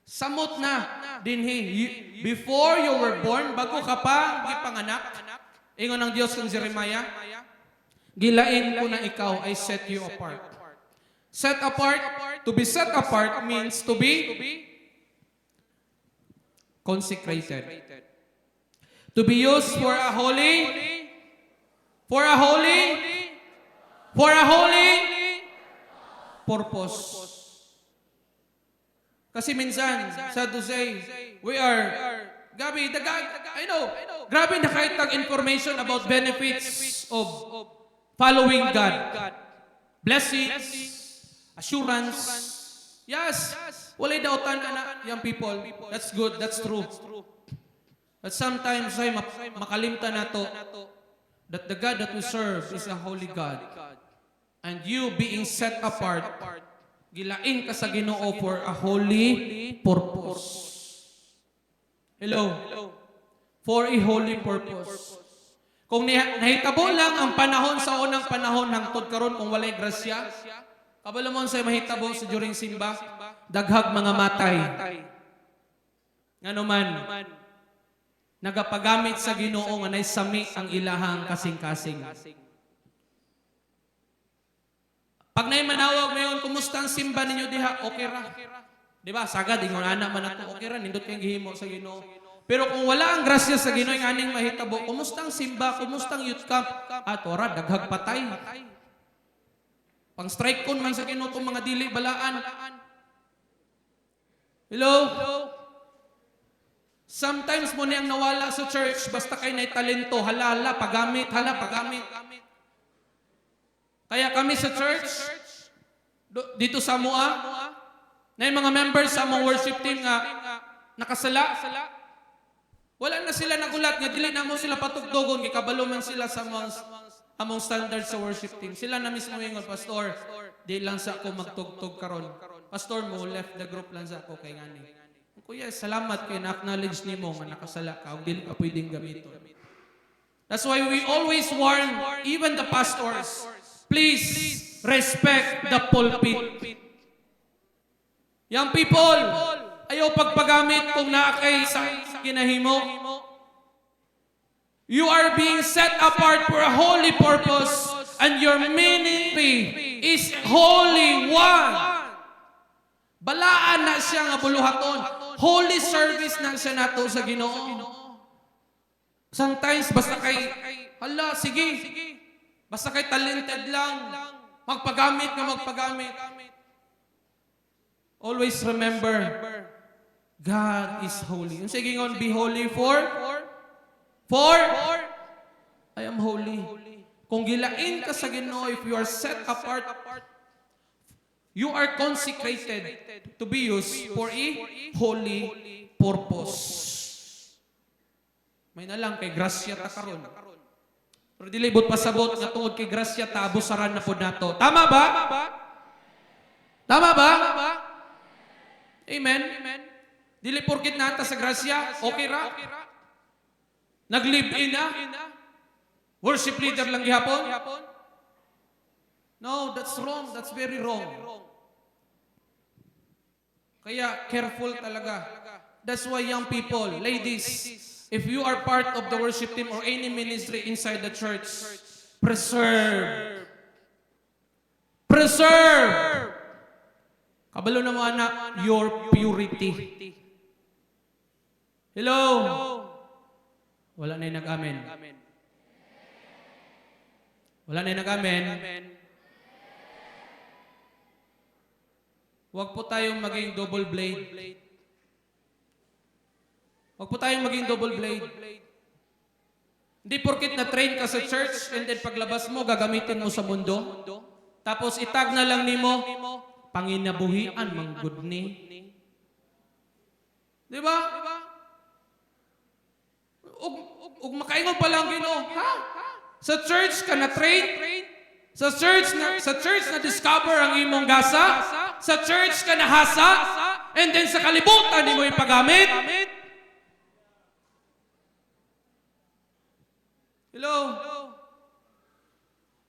Samot na dinhi. Before you were born, bago ka pa gipanganak, ingon ng Dios kang Jeremiah, gilain ko na ikaw, I set you apart. Set apart, to be set apart means to be consecrated. To be used for a holy purpose. Kasi minsan, sad to say, we are, grabe na kahit information about benefits of following God. Blessings, assurance. Yes, walay dautan na young people. That's good, that's true. But sometimes ay makalimtan nato that the God that we serve is a holy God. And you being set apart, gilain ka sa Ginoo for a holy purpose. Hello? For a holy purpose. Kung nahitabo lang ang panahon sa unang panahon hangtod karon kung walay grasya, kabalo mo sa mahitabo sa during simba, daghag mga matay. Ngano man, nagapagamit sa Ginoo nga naisami ang ilahang kasing-kasing. Pag na'y manawag ngayon, kumusta ang simba ninyo diha? Okay ra. Diba? Sagad, ingon anak man ako, okay ra, nindot kayong gihimo sa Ginoo. Pero kung wala ang grasya sa Ginoo, yung aning mahitabo, kumusta ang simba? Kumusta ang youth camp? Ora, daghag patay. Pang-strike kon man sa Ginoo itong mga dili balaan. Hello? Sometimes mo niyang nawala sa church, basta kayo na'y talento, hala, pagamit. Kaya kami sa church, dito sa Mua, na yung mga members sa among worship team nga nakasala, wala na sila nagulat nga dili na mo sila patugdogon, gikabalo man sila sa among standards sa worship team. Sila na mismo yung pastor, di lang sa ako magtugtog karon. Pastor mo, left the group lang sa ako kay ngani. Kuya, salamat kay na-acknowledge nimo nga nakasala ka, ug dili ka pwedeng gamiton. That's why we always warn even the pastors, please respect the pulpit. Young people, ayaw pagpagamit kung naakay sa ginahimo. You are being set apart for a holy purpose and your ministry is holy one. Balaan na siya nga buluhaton. Holy service na siya nato sa Ginoo. Sometimes basta kay, hala, sige. Basta kay talented lang. Magpagamit. Always remember, God is holy. Yung sige ngon, be holy for I am holy. Kung gilain ka sa Ginoo, if you are set apart, you are consecrated to be used for a holy purpose. May na lang kay grasya ta karon. Pero dilibot pasabot nga tungod kay grasya ta abusaran na pud nato. Tama ba? Amen. Dili porkit nata sa grasya, okay ra? Nag-live-in na? Worship leader lang gihapon? No, that's wrong. That's very wrong. Kaya careful talaga. That's why young people, ladies, if you are part of the worship team or any ministry inside the church, preserve. Kabalo na mo anak, your purity. Hello? Wala na yung nag-amen. Wala na nag-amen. Huwag po tayong maging double blade. Huwag po tayong maging double blade. Hindi porkit na-train ka sa church and then paglabas mo, gagamitin mo sa mundo. Tapos itag na lang nimo, panginabuhian, manggod ni. Di ba? Ug makaingon pa lang Ginoo, ha? Sa church ka na-train? Sa church na discover ang imong gasa? Sa church ka nahasa? And then sa kalibutan mo ipagamit? Hello?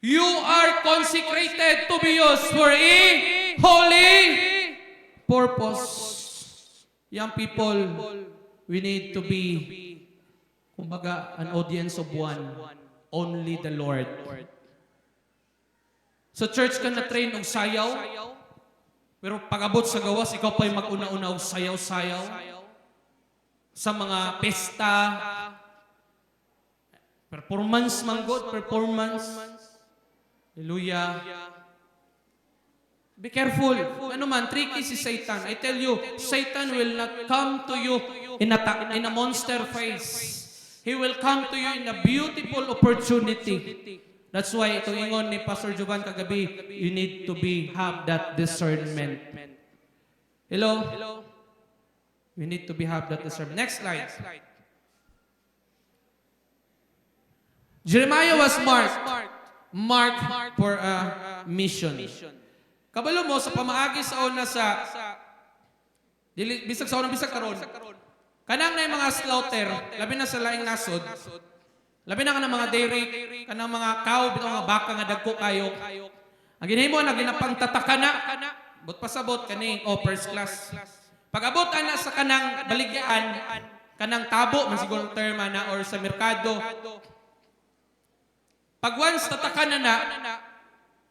You are consecrated to be used for a holy purpose. Young people, we need to be, kumbaga, an audience of one. Only the Lord. Sa church ka na-train og sayaw, pero pag-abot sa gawas, ikaw pa'y mag-una-una og sayaw-sayaw. Sa mga pesta, performance man God, performance. Hallelujah. Be careful. Ano man, tricky si Satan. I tell you, Satan will not come to you in a monster face. He will come to you in a beautiful opportunity. That's why ito ingon ni Pastor Jovan kagabi, you need to have that discernment. Hello? You need to have that discernment. Next slide. Jeremiah was marked for a mission. Kabalo mo sa pamaagi sa una sa bisag sa unang bisag karon. Kanang na yung mga slaughter, labi na sa laing nasod, labi na ka ng mga dairy, kanang mga cow, bitong mga baka nga dagko kayo. Ang ginahimo na ginapangtataka na, but pasabot kani, first class. Pag-abot na sa kanang baligyan, kanang tabo, man siguro term na, or sa merkado, pag once tataka na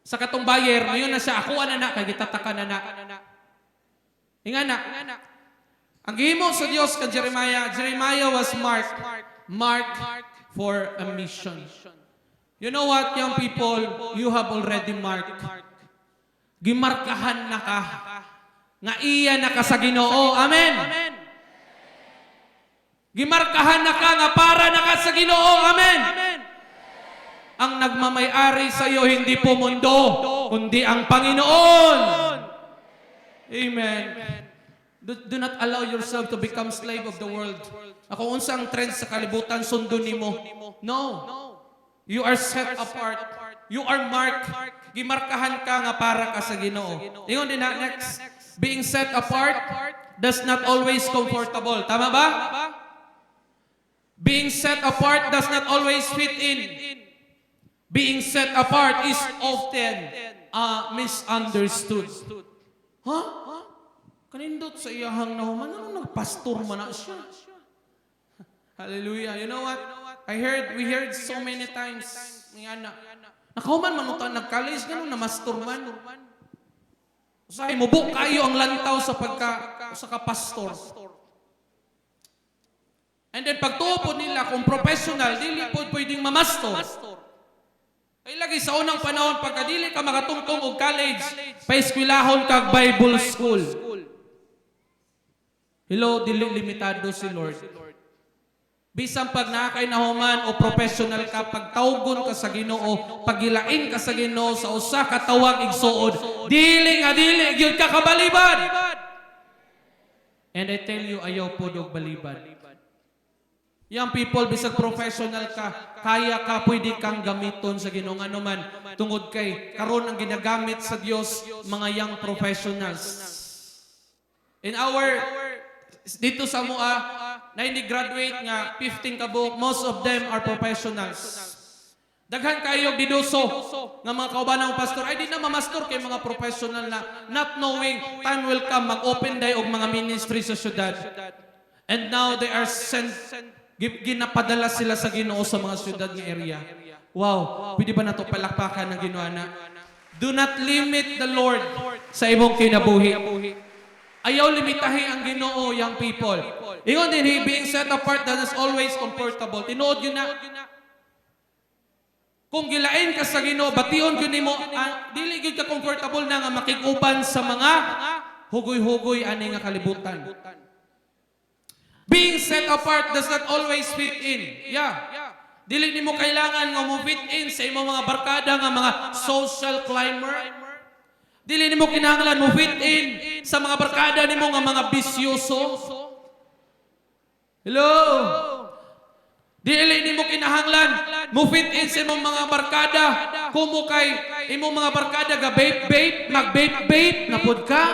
sa katong buyer, ngayon na siya, ako na kay gitataka na. Inga na. Ang gihimo sa Dios kay Jeremiah was marked for a mission. You know what, young people? You have already marked. Gimarkahan na ka. Nga iya na ka sa Ginoo. Amen. Gimarkahan na ka nga para na ka sa Ginoo. Amen. Ang nagmamay-ari sa iyo hindi po mundo, kundi ang Panginoon. Amen. Do not allow yourself to become slave of the world. Ako unsang trend sa kalibutan sundon nimo. No. You are set apart. You are marked. Gimarkahan ka nga para ka sa Ginoo. Ingon din na next. Being set apart does not always comfortable. Tama ba? Being set apart does not always fit in. Being set apart is often misunderstood. Huh? Kanindot sa iyahang nahuman, ano nagpastor man na siya? Hallelujah. You know what? We heard so many times, mga anak, nakahuman man ito, nag-college, gano'n, namastor man. Usahay mo, buk kayo ang lantaw sa kapastor. And then pagtuo nila, kung professional, dili po pwedeng mamastor. Ay lagi sa unang panahon, pagkadili ka makatungtong og college, paeskwelahon kag Bible school. Hello, dili limitado si Lord. Bisang pag nakakay nahuman o professional ka, pagtawgon ka sa Ginoo, pagilain ka sa Ginoo sa usa ka tawag igsuod, dili gyud ka kabalibad. And I tell you, ayaw po dog balibad. Young people, bisag professional ka, kaya ka, pwede kang gamiton sa Ginoo nga naman, tungod kay karon ang ginagamit sa Dios mga young professionals. In our dito sa MUA, na hindi graduate nga 15 kabuok, most of them are professionals. Daghan kayo diduso nga mga kaubanang pastor, ay di na mamastor kay mga professional na not knowing time will come mag-open day og mga ministry sa syudad. And now they are sent, ginapadala sila sa Ginoo sa mga syudad nga area. Wow, pwede ba nato palakpakan ng Ginoo na? Do not limit the Lord sa imong kinabuhi. Ayaw limitahin ang Ginoo, young people. Ingon din, he being set apart that is always comfortable. Tinuod yun na. Kung gilain ka sa Ginoo, bation gyud nimo, dili gyud ka comfortable na nga makiguban sa mga hugoy-hugoy ani nga kalibutan. Being set apart does not always fit in. Yeah. Dili nimo kailangan nga mo fit in sa imong mga barkada nga mga social climber. Dili nimo kinahanglan mo fit in sa mga barkada nimo nga mga bisyoso. Hello. Dili nimo kinahanglan mo fit in sa imong mga barkada kumo kay imong mga barkada ga vape, mag-vape na pud ka.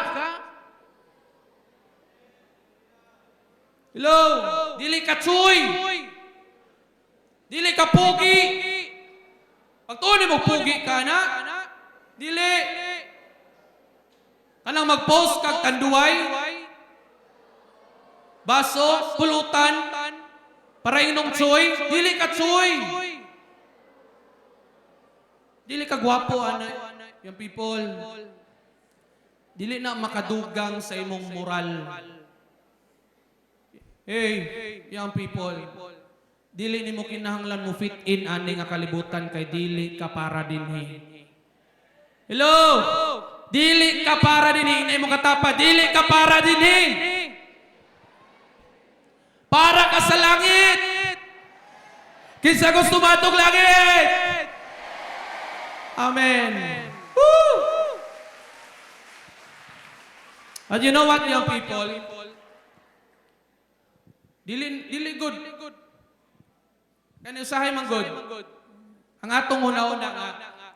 Hello. Dili ka chuy. Dili ka pugi. Pag tuon mo pugi ka na, dili. Kanang mag-post kag tanduay, baso, pulutan, para inom choy, dili ka choy. Dili ka gwapo, ana. Yung people, dili na makadugang sa imong moral. Hey, young people, dili nimo kinahanglan mo fit in ani nga kalibutan kay dili ka para dinhi. Hello! Dili ka para dinhi, inay mo katapa, dili ka para dinhi. Para ka sa langit. Kinsa gusto matog langit? Amen. Woo! And you know what, young people? Dili good. Kani usahay man good. Ang atong una-una nga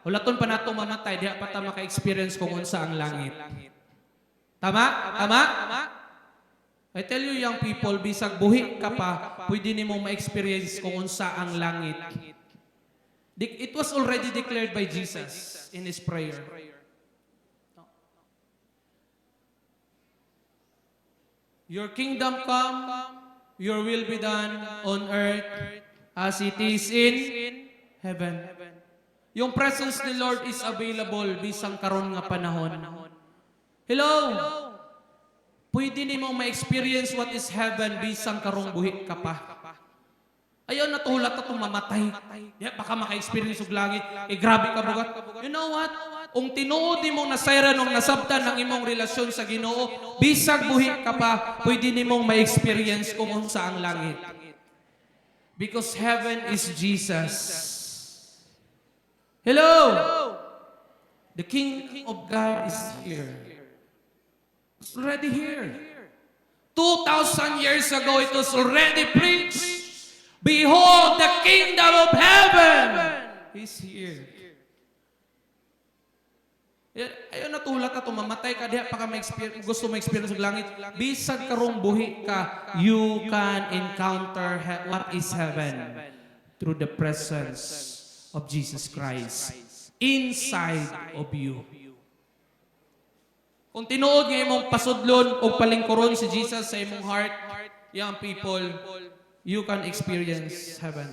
hulaton pa natong mamatay diha pa ta maka-experience kung unsa ang langit. Tama? I tell you, young people, bisag buhi ka pa, pwede nimo ma-experience kung unsa ang langit. It was already declared by Jesus in His prayer. Your kingdom come, your will be done on earth as it is in heaven. Yung presence ni Lord is available bisang karon nga panahon. Hello? Pwede nimo ma-experience what is heaven bisang karong buhi ka pa. Ayaw na tuhulat ka itong mamatay. Baka maka-experience og langit. Grabe ka bugat. You know what? Kung tinuod nimong nasayran o nasabtan ng imong relasyon sa Ginoo, bisag buhi ka pa, pwede nimong ma-experience kung unsa ang langit. Because heaven is Jesus. Hello! The King of God is here. It's already here. 2,000 years ago, it was already preached. Behold, the kingdom of heaven is here. Ayaw natulak ka, mamatay ka, diha pa ka gusto ma-experience ng langit. Bisag karong buhi ka, you can encounter what is heaven through the presence of Jesus Christ inside of you. Kung tinuod nga imong pasudlon o palingkuron si Jesus sa imong heart, young people, you can experience heaven.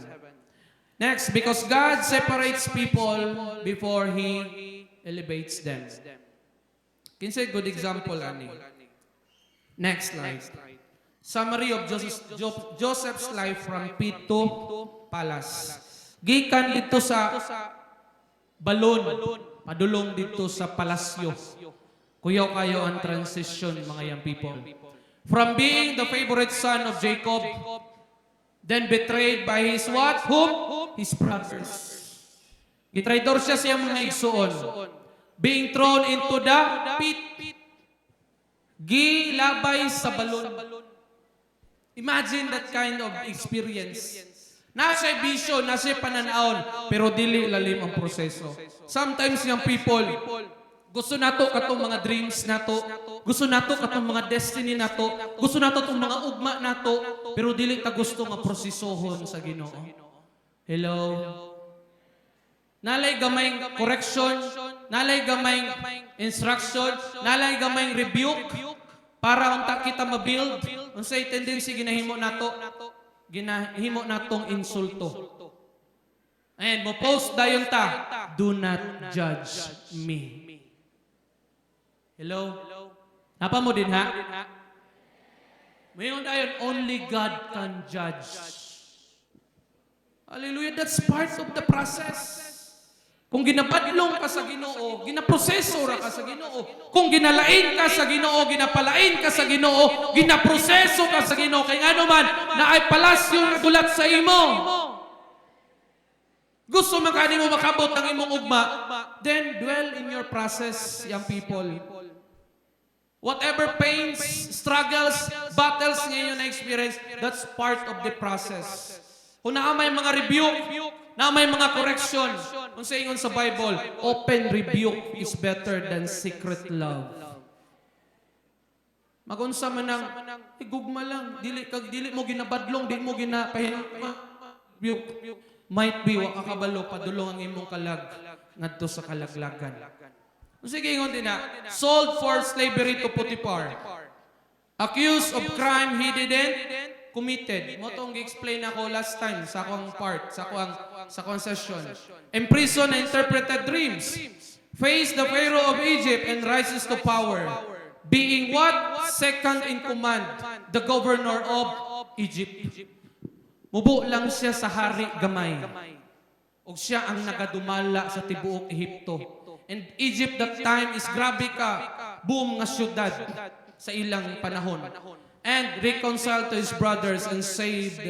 Next, because God separates people before He elevates them. Kinsay good example ani? Next slide. Summary of Joseph's life from pit to palace. Gikan dito sa balon, padulong dito sa palasyo. Kuyaw kayo ang transition, mga young people. From being the favorite son of Jacob, then betrayed by his what? Whom? His brothers. Gitraidor siya sa mga igsuon. Being thrown into the pit. Gilabay sa balon. Imagine that kind of experience. Nasa vision, nasa pananaon, pero dili lalim ang proseso. Sometimes yung people, gusto nato katong mga dreams nato, gusto nato katong mga destiny nato, gusto nato tong mga ugma nato, pero dili ta gusto nga prosesohon sa Ginoo. Hello. Nalay gamay correction, nalay gamay instruction, nalay gamay rebuke para unta kita ma-build unsay tendency ginahimo nato, ginahimo natong insulto. And mo post dayon ta, do not judge me. Hello? Napa mo din ha? Mayon dayon, only God can judge. Hallelujah, that's part of the process. Kung ginabadlong ka sa Ginoo, ginaproseso ra ka sa Ginoo. Kung ginalain ka sa Ginoo, ginapalain ka sa Ginoo, ginaproseso ka sa Ginoo, kay ngano man na ay palasyo nga gulat sa imo. Gusto man ka mo makabot ng imong ugma, then dwell in your process, young people. Whatever pains, struggles, battles ngayon na experience, that's part of the process. Kung naa may mga rebuke, na may mga correction, kung sa ingon sa Bible, open rebuke is better than secret love. Magunsa man ng gugma lang, dili mo ginabadlong, dili mo ginapahin. Might be wa kakabalo padulong ang imong kalag ngadto sa kalaglagan. Sige ingon din na, sold for slavery to Potiphar. Accused of crime he didn't committed. Mo tong gi-explain ako last time sa akong part, sa akong session. Imprisoned and interpreted dreams. Faced the Pharaoh of Egypt and rises to power. Being what? Second in command, the governor of Egypt. Mubo lang siya sa hari gamay. Og siya ang nagadumala sa tibuok Ehipto. And Egypt that time is grabe ka, boom nga syudad sa ilang panahon. And reconciled to his brothers and saved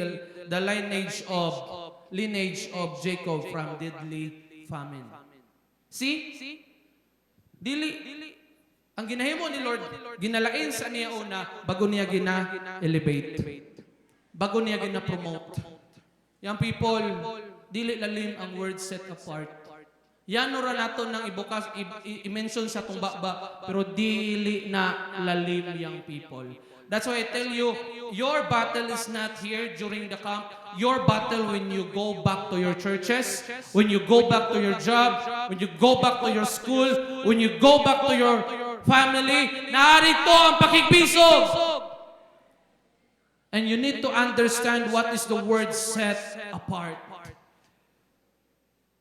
the lineage of Jacob from deadly famine. See? Dili ang ginahimo ni Lord, ginalain sa niya una bago niya gina-elevate. Bago niya gina-promote. Young people, dili lalim ang word set apart. Yan ora nato nang ibukas i-mention sa tong baba, pero dili na lalim young people. That's why I tell you, your battle is not here during the camp. Your battle when you go back to your churches, when you go back to your job, when you go back to your school, when you go back to your family, narito ang pakigbisog. And you need to understand what is the word set apart.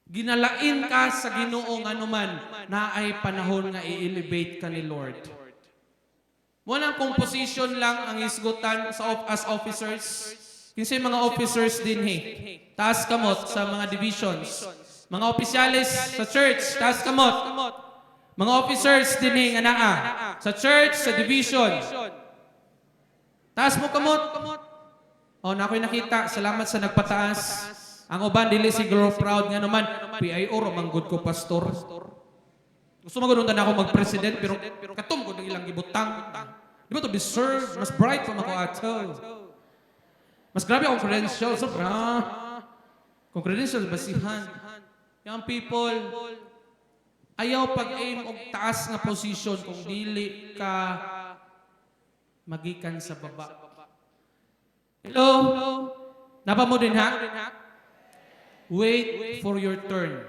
Ginalain ka sa Ginoo nga naman na ay panahon nga i-elevate ka ni Lord. Walang composition lang ang isgutan as officers. Kinsay mga officers din taas kamot sa mga divisions. Mga opisyalis sa church, taas kamot. Mga officers din nga naa sa church, sa division. Taas mo kamot. O, na ako'y nakita. Salamat sa nagpataas. Ang uban dili siguro proud nga naman. PIO, romanggod ko, pastor. Gusto magulundan ako mag-president, pero katum ko ng ilang gibutang. Di ba to be served? Mas bright pa ako ato. Mas grabe akong credentials. Sobra. Kung credentials, basihan. Young people, ayaw pag-aim og taas nga position kung dili ka magikan sa baba. Hello? Napa mo din ha? Wait for your turn.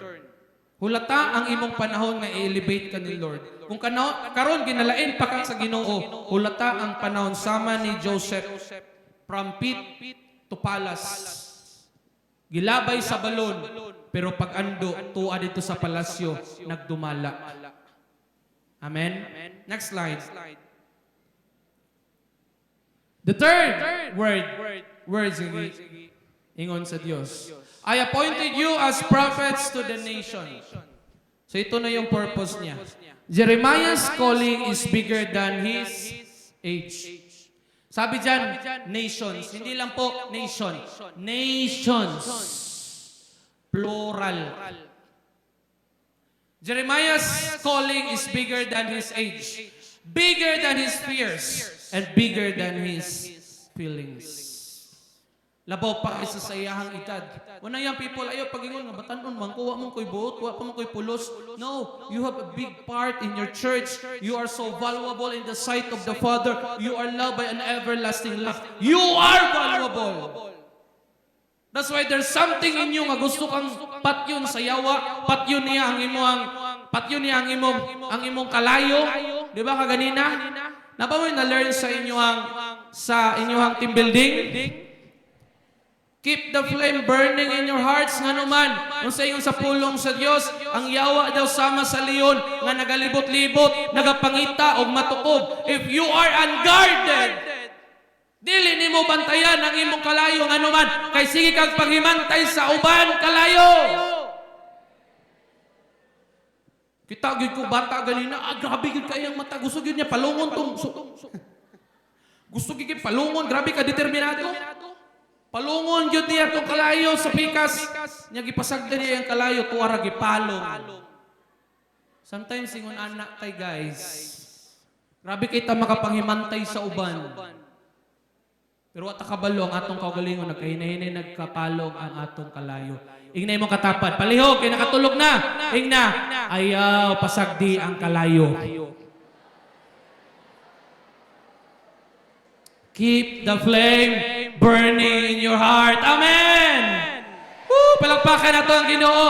Hulata ang imong panahon nga i-elevate ka ni Lord. Kung karon ginalain pa ka sa Ginoo, hulata ang panahon sama ni Joseph from pit to palace. Gilabay sa balon, pero pag ando tuwa dito sa palasyo, nagdumala. Amen? Next slide. The third word ingon sa Dios. I appointed you as prophets to the nation. So ito na yung purpose niya. Jeremiah's calling is bigger than his age. Sabi dyan, nations. Hindi lang po nation. Nations. Plural. Jeremiah's calling is bigger than his age. Bigger than his fears. And bigger than his feelings. Labaw pa isa sa iyahang edad. Wala yung people, ayaw pag-ingon nga, batanon man, kuha mong ko'y buot, kuha pa mong ko'y pulos. No, you have a big part in your church. You are so valuable in the sight of the Father. You are loved by an everlasting love. You are valuable. That's why there's something in you nga gusto kang patyon sa yawa, patyon niya ang imong kalayo. Di ba kaganina? Napa mo na-learn sa inyong team building? Keep the flame burning in your hearts nga naman. Kung sa inyo sa pulong sa Dios, ang yawa daw sama sa leon nga nagalibot-libot, nagapangita og matukob. If you are unguarded, dili nimo bantayan ang imong kalayo nga naman kay sige kag paghimantay sa uban kalayo. Kita gyud ko bata ganina, grabe gyud kayang mata. Gusto gyud niya palungon tong. Gusto gyud palungon, grabe ka determinado. Palungon gyud niya tong kalayo sa pikas. Nya gipasagdan niya ang kalayo tuwa ra gipalong. Sometimes ingon anak kay guys. Grabe kita makapanghimantay sa uban. Pero wata kabalo ang atong kaugalingon nagkahinay-hinay nagkapalong ang atong kalayo. Ingnay mo katapat. Palihog kay nakatulog na. Ingna ayaw pasagdi ang kalayo. Keep the flame burning in your heart. Amen! Woo! Palakpakan na ito ang Ginoo.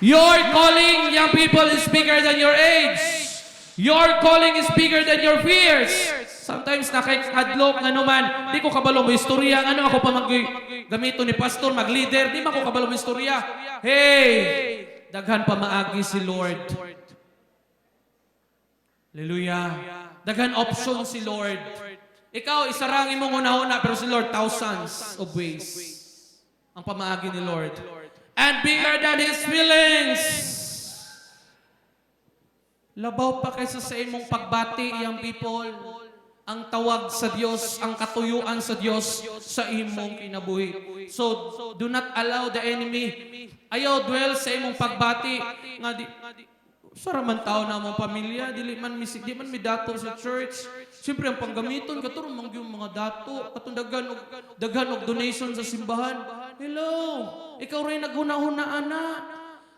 Your calling, young people, is bigger than your age. Your calling is bigger than your fears. Sometimes nakikadlok nga naman, di ko kabalo mo istorya. Ano ako pa gamito ni pastor, mag-leader, di man ko kabalo mo istorya. Hey! Daghan pa maagi si Lord. Hallelujah. Daghan option si Lord. Ikaw, isarangin mo una-una, pero si Lord, thousands of ways ang pamaagi ni Lord. And bigger than His feelings. Labaw pa kaysa sa imong pagbati, young people. Ang tawag sa Diyos, ang katuyuan sa Diyos sa imong kinabuhi. So, do not allow the enemy. Ayaw dwell sa imong pagbati. Nga di, saraman tao na mong pamilya, di man mi dato sa church. Siyempre, ang panggamiton, katuro mang yung mga dato, katong daghan og donation sa simbahan. Hello, ikaw rin naghuna-huna, anak.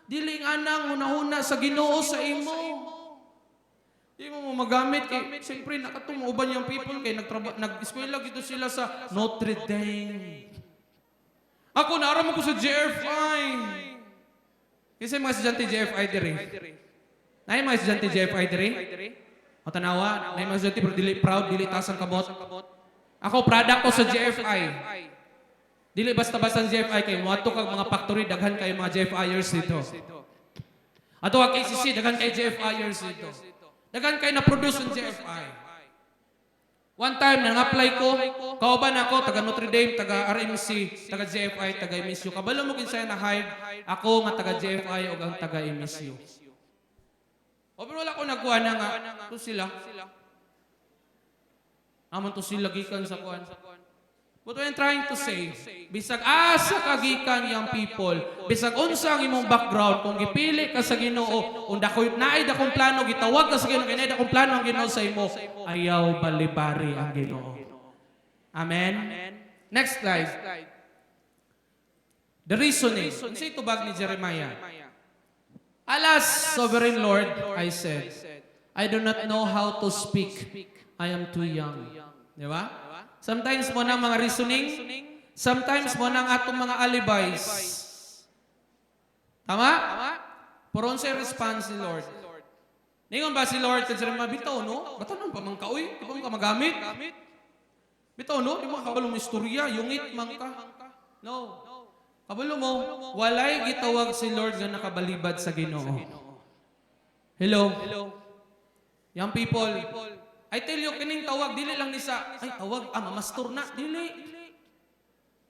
Dili ang anang huna-huna sa Ginoo sa imo. Di mo magamit kay siyempre nakatumuban yung people kay nag-eskwela gito sila sa Notre Dame. Ako naaraman ko sa JFI. Kasi mga estudyante JFI dire. Nay mga estudyante JFI dire. O tanawa, nay mga estudyante pero dili proud, dili taas ang kabot. Ako product ko sa JFI. Dili basta-basta ang JFI kay mo ato kag mga factory daghan kay mga JFIers dito. Ato kag KCC daghan kay JFIers dito. Dagan kayo na-produce ng JFI. One time, nang-apply ko, kauban ako, taga Notre Dame, taga RMC, taga JFI, taga MSU. Kabalo mo kinsaya na hive, ako nga taga JFI o ang taga MSU. O pero wala ko nagkuha na nga, to sila. Amon to sila gikan sa kuhan. What I'm trying to say, bisag asa kagikan yung people, bisag unsa ang imong background, kung gipili ka sa Ginoo, kung naay dakong plano, gitawag ka sa Ginoo, kay naay dakong plano ang Ginoo sa imo, ayaw balibari ang Ginoo. Amen? Next slide. The reasoning. Unsa itubag ni Jeremiah? Alas, Sovereign Lord, I said, I do not know how to speak. I am too young. Di ba? Sometimes mo na mga reasoning, sometimes mo na atong mga alibis. Tama? Pero sa response ni Lord. Ningon ba si Lord kung sila bitaw, no? Ba't anong pamangkaoy? Di ba ka magamit? Bitaw, no? Di mo kabalong istorya, yungit man ka. No. Kabalo mo, walay gitawag si Lord nga nakabalibad sa Ginoo. Hello? Young people, I tell you, kining tawag, dili lang ni sa, ay tawag, mamastur na, dili.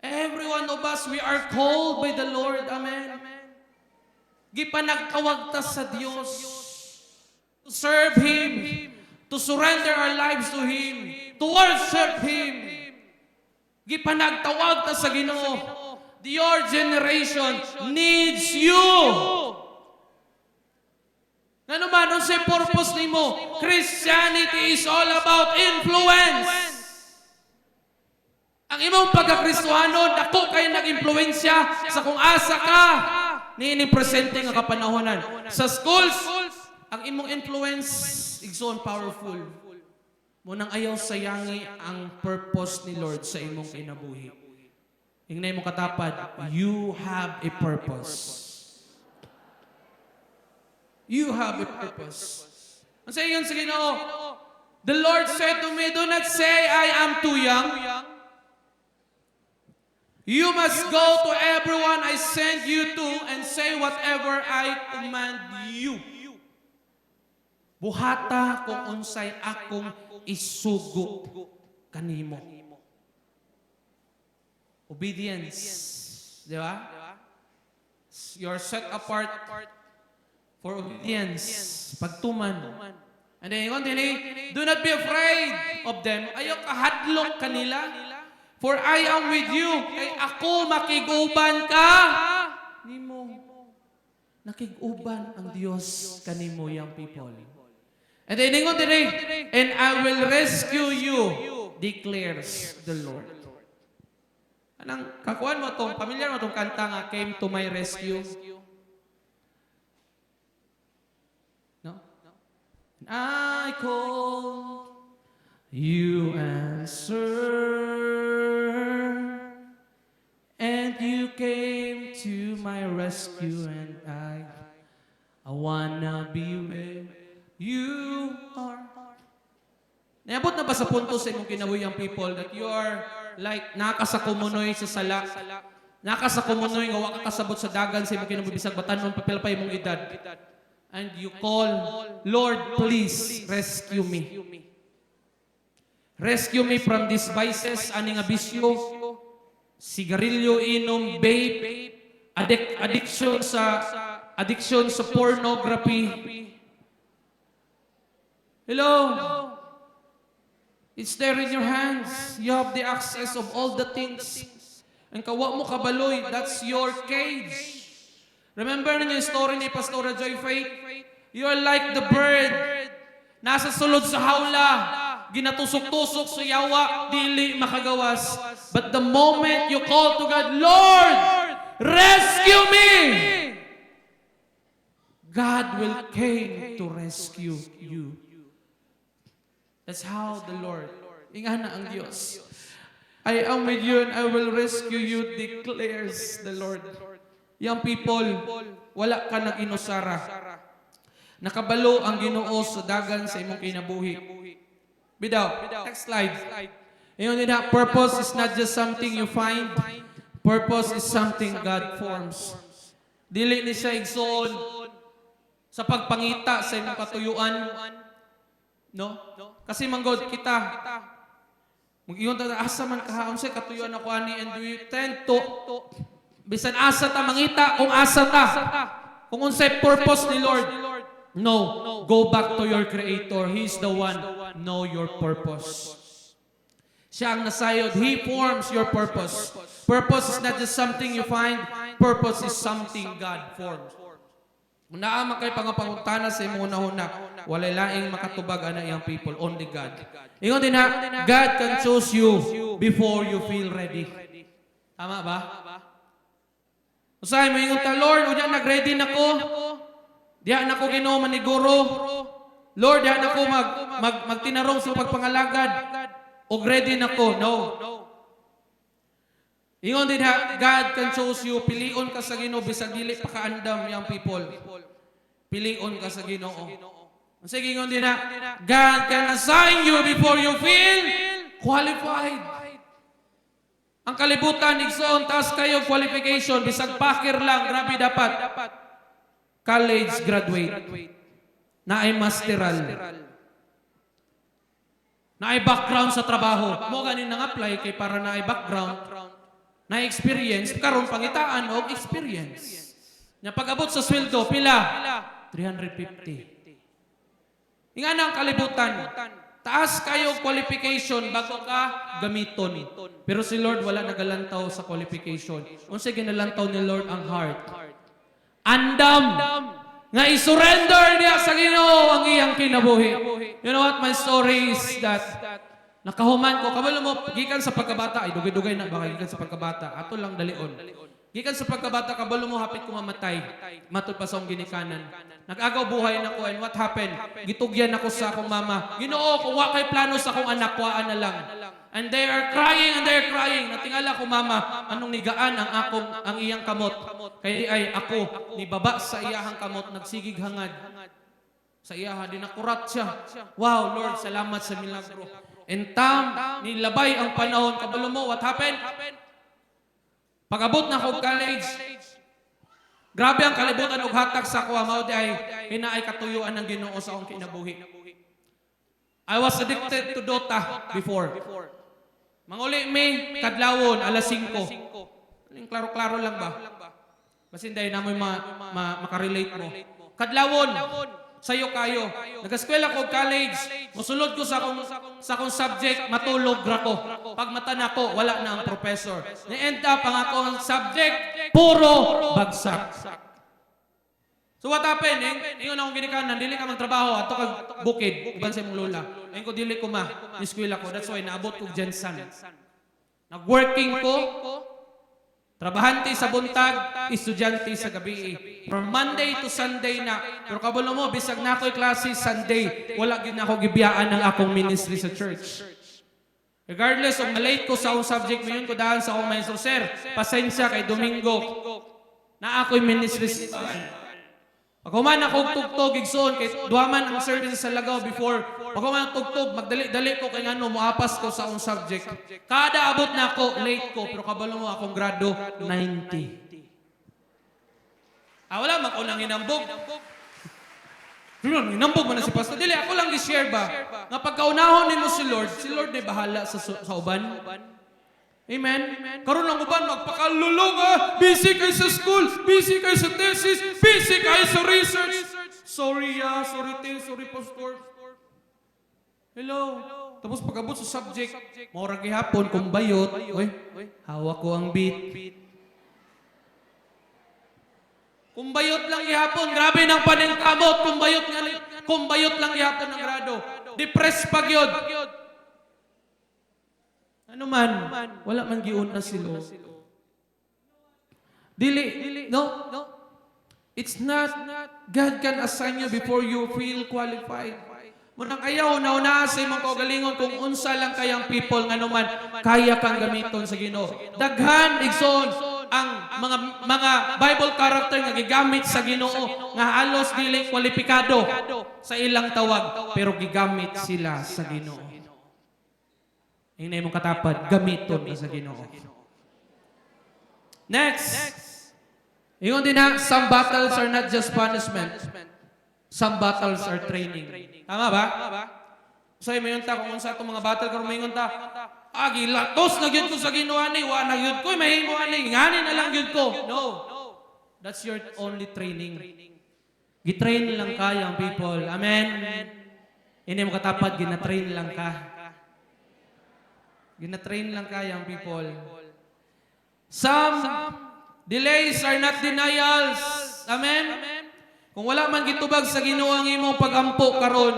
Every one of us, we are called by the Lord, amen. Gipanagtawag ta sa Dios. To serve Him, to surrender our lives to Him, to worship Him. Gipanagtawag ta sa Ginoo. Your generation needs you. Ano ba? Ano sa purpose ni mo? Christianity is all about influence. Ang imong pagkakristuhano, dako kayo nag-impluensya sa kung asa ka. Niining presente nga kapanahonan. Sa schools, ang imong influence, igsoon powerful. Munang ayaw sayangi ang purpose ni Lord sa imong kinabuhi. Ingnay mo katapad, you have a purpose. You have a purpose. Ang sa iyon sa Ginoo, the Lord said to me, do not say, I am too young. You must go to everyone I send you to and say whatever I command you. Buhata kung unsay akong isugo kanimo. Obedience. Di ba? You're set apart for obedience, pagtuman. And then, continue, do not be afraid of them. Ayaw kahadlok kanila. For I am with you. Kay ako makiguban ka. Nimo. Nakiguban ang Diyos kanimo, young people. And then, continue, and I will rescue you, declares the Lord. Anang kakuan mo tong, pamilyar mo tong kanta nga, came to my rescue. No? I call, you answer, and you came to my rescue, and I wanna be where you are. Naabot na ba sa punto sa imong kinabuhi, people, that you are like nakasakumunoy sa sala, nakasakumunoy nga wa ka kasabot sa dagan sa imong kinabuhi bisag batanon papel pa imong edad, and you call, Lord, please rescue me. Rescue me from these vices, ani nga bisyo, sigarilyo, inom, vape, addiction sa pornography. Hello? It's there in your hands. You have the access of all the things. Ang kawa mo kabaloy, that's your cage. Remember na yung story ni Pastora Joy Faith? You are like the bird. Nasa sulod sa hawla. Ginatusok-tusok sa yawa, dili makagawas. But the moment you call to God, Lord, rescue me! God will came to rescue you. That's how the Lord, ingana ang Diyos. I am with you and I will rescue you, declares the Lord. Young people, wala ka nag-inusara. Nakabalo ang Ginoo sa dagan sa imong kinabuhi. Bidaw, next slide. Yun din ha, purpose is not just something you find. Purpose is something God forms. Dili ni siya igsoon sa pagpangita sa imong katuyuan. No? Kasi manggod kita, mag-iyon ta, asa man kahaon siya, katuyuan ako ani, and we tend to, bisan asa ta, mangita kung asa ta, kung unsay purpose ni Lord. No, go back to your Creator. He's the one, know your purpose. Siya ang nasayod. He forms your purpose. Purpose is not just something you find, purpose is something God forms. Kung naama kay pangapangutana sa imong una-una, walay laing makatubag ana iyang people, only God. Ingon din ha, God can choose you before you feel ready. Tama ba? Usahay mo ingon ta, Lord, unya nag-ready nako. Diha nako Ginoo maniguro. Lord, diha nako magtinarong sa pagpangalagad. Og ready nako. No. Ingon din ha, God can choose you. Pilion ka sa Ginoo bisag dili pa kaandam yang people. Pilion ka sa Ginoo. Sige, ingon din ha, God can assign you before you feel qualified. Ang kalibutan igsoon taas kayo qualification bisag pakir lang, grabe dapat. College graduate. Naay masteral. Naay background sa trabaho. Mo ganin nang apply kay para naay background. Na experience, karon pangitaan og experience. Nya pag-abot sa sweldo pila? 350. Ingana ang kalibutan. Taas kayo qualification bago ka gamiton. Pero si Lord wala nagalantaw sa qualification. Unsa ginalantaw ni Lord ang heart? Andam nga i-surrender niya sa Ginoo ang iyang kinabuhi. You know what, my story is that nakahuman ko, kabalo mo, gikan sa pagkabata, ay dugay-dugay na, baka gikan sa pagkabata, ato lang dalion. Gikan sa pagkabata, kabalo mo, hapit ko mamatay, matod pa sa akong ginikanan. Nag-agaw buhay na ko, and what happened? Gitugyan ako sa akong mama. Ginoo, kung wa kay plano sa akong anak, kuhaan na lang. And they are crying, Natingala ko, mama, anong nigaan ang iyang kamot. Kaya ay ako, nibaba sa iyahang kamot, nagsigig hangad. Sa iyaha, dinakurat siya. Wow, Lord, salamat sa milagro. And nilabay ang panahon. Kabalo mo, what happened? Pag-abot na ako college, grabe ang kalibutan og hatag sa kuha. Mao di ay hinaay katuyuan ng Ginoo sa akong kinabuhi. I was addicted to Dota before. Manguli mi, kadlawon, alas 5. Klaro-klaro lang ba? Basin dahil namoy makarelate mo. Kadlawon, sayo kayo. Nag-eskwela ko college, musulod ko sa akong subject, matulog ra ko. Pag mata na ko, wala na ang professor. Na-end up ang akong subject, puro bagsak. So what happened? Ingon akong ginikanan, dili ka magtrabaho, ato kag bukid, uban sa imong lola. Ayun ko, dili ko eskwela ko. That's why naabot ko Jensen. Nag-working ko, trabahante sa buntag, estudyante sa gabi. From Monday to Sunday na. Pero kabulo mo, bisag na ako'y klase Sunday, wala gid na ako gibiyaan ng akong ministry sa church. Regardless of malate ko sa akong subject, mayon ko daan sa akong maestro, sir, pasensya kay Domingo na ako'y ministry sa pag human akong tugtog, igsoon, kay duwaman ang service sa Lagaw before, pag human tugtog, magdali-dali ko kay ano, muapas ko sa akong subject. Kada abot na ako, late ko, pero kabalo mo akong grado, 90. Wala, ako lang inambog. Inambog mo na si Pastor. Dili, ako lang i-share ba? Nga pagkaunahon mo si Lord na bahala sa uban. Amen? Karoon lang uban, magpakalulong busy kayo sa school, busy kayo sa thesis, busy kayo sa research. Sorry sorry Pastor. Hello? Tapos pag-abot sa subject, maurang gihapon, kung bayot, hawak ko ang beat. Kung bayot lang gihapon, grabe ng paningkamot, kung bayot lang gihapon ng grado. Depressed pag yun. Ano man, wala man giun na sila. Dili, no. It's not, God can assign you before you feel qualified. Munang ayaw, nauna sa imong kaugalingon kung unsa lang kayang people nga naman, kaya kang gamiton sa Ginoo. Daghan, igsoon, ang mga Bible character nga gigamit sa Ginoo, nga halos dili kwalipikado sa ilang tawag, pero gigamit sila sa Ginoo. Hinay mong katapad, gamiton ka sa Ginoo. Next. Ingon din na, some battles are not just punishment. Some battles are training. Tama ba? So, mayon ta, kung unsa itong mga battle, karon mayon ta, gilatos na yun ko sa Ginoo ani, wa na yun ko, mahimo ani, ngani na lang yun ko. No. That's your only training. Gitrain lang ka, young people. Amen? Hinay mong katapad, ginatrain lang ka. Gina-train lang kayang people. Some delays are not denials. Amen? Kung wala man gitubag sa Ginoo ang imong pagampo karon,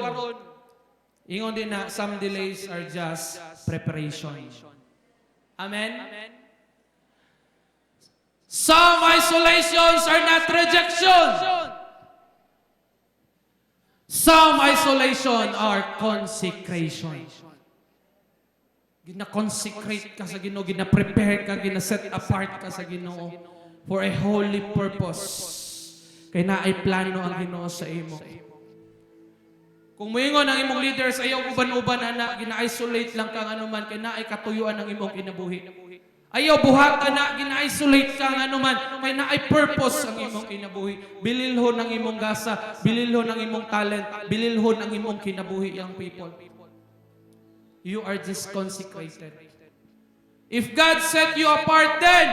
ingon din na some delays are just preparation. Amen? Some isolations are not rejection. Some isolation are consecration. Gina-consecrate ka sa Ginoo, gina-prepare ka, gina-set apart ka sa Ginoo for a holy purpose. Kaya naay plano ang Ginoo sa imo. Kung moingon ang imong leader sa iyo, uban-uban ana, gina-isolate lang kang anuman, kaya naay katuyuan ang imong kinabuhi. Ayaw buhat na, gina-isolate kang anuman, kaya naay purpose ang imong kinabuhi. Bililhon ang imong gasa, bililhon ang imong talent, bililhon ang imong kinabuhi, young people. You are just consecrated. If God set you apart then,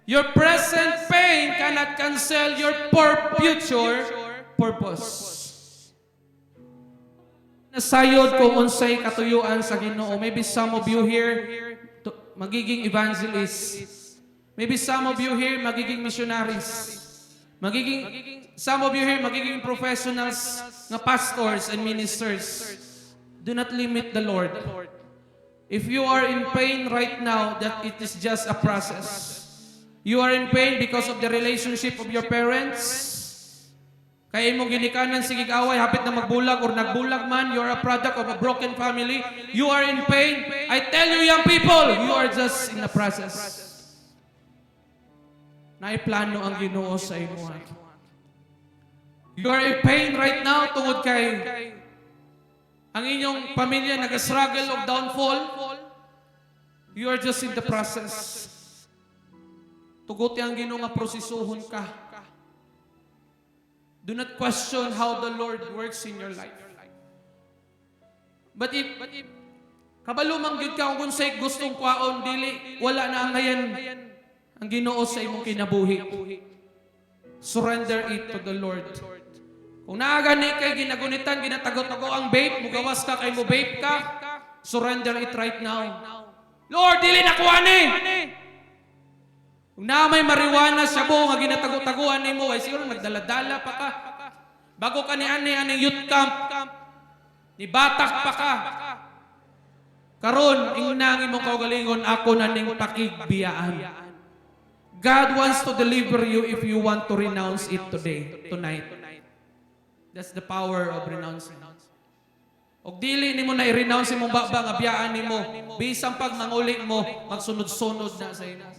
your present pain cannot cancel your future purpose. Nasayod kung unsay katuyuan sa Ginoo. Maybe some of you here magiging evangelists. Maybe some of you here magiging missionaries. Some of you here magiging professionals na pastors and ministers. Do not limit the Lord. If you are in pain right now, that it is just a process. You are in pain because of the relationship of your parents. Kaya imong ginikanan sige away, hapit na magbulag or nagbulag man, you are a product of a broken family. You are in pain. I tell you, young people, you are just in a process. Naiplano ang Ginoo sa imo. You are in pain right now tungod kay ang inyong pamilya nag-struggle of downfall. You are just in the process. Tuguti ang Ginoo nga prosesuhon ka. Do not question how the Lord works in your life. But if kabalo man gyud ka kung say gustong kwaon dili wala na ang ngayon ang Ginoo sa imong kinabuhi. Surrender it to the Lord. Kung naagani kay ginagunitan, ginatago-tago ang vape, mugawas ka kay mo vape ka, surrender it right now. Lord, dili na ko ani. Kung na may marijuana siya mo, nga ginatago-taguan ni mo, ay siguro magdala-dala pa ka. Bago ka ni ani youth camp, ni batak pa ka. Karon, ingnang imong kaugalingon, ako na ning pakigbiyaan. God wants to deliver you if you want to renounce it tonight. That's the power of renouncing. Og dili nimo na i-renounce imong baba nga biyaan nimo, bisan pag manguling mo, magsunod-sunod na sa imo.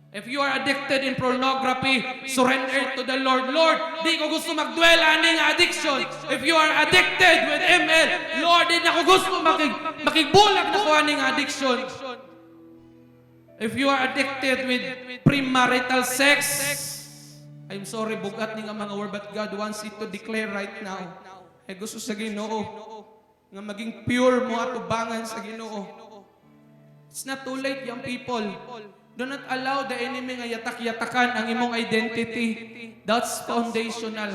If you are addicted in pornography, surrender to the Lord. Lord, di ko gusto magdwell aning addiction. If you are addicted with ML, Lord, di na ko gusto makigbulag na ko aning addiction. If you are addicted with premarital sex, I'm sorry, bugat ni nga mga word, but God wants it to declare right now. Ay gusto sa Ginoo nga maging pure mo at ubangan sa Ginoo. It's not too late, young people. Do not allow the enemy nga yatak-yatakan ang imong identity. That's foundational.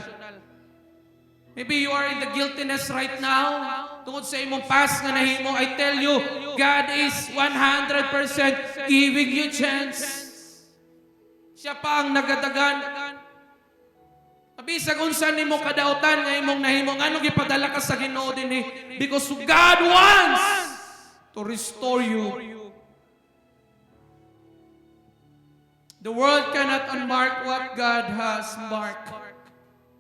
Maybe you are in the guiltiness right now. Tungod sa imong past nga nahimo, I tell you, God is 100% giving you chance. Siya pa ang nagadagan. Bisag unsa nimo kadautan nga imong nahimo, ngano gipadala ka sa Ginoo dinhi? Because God wants to restore you. The world cannot unmark what God has marked.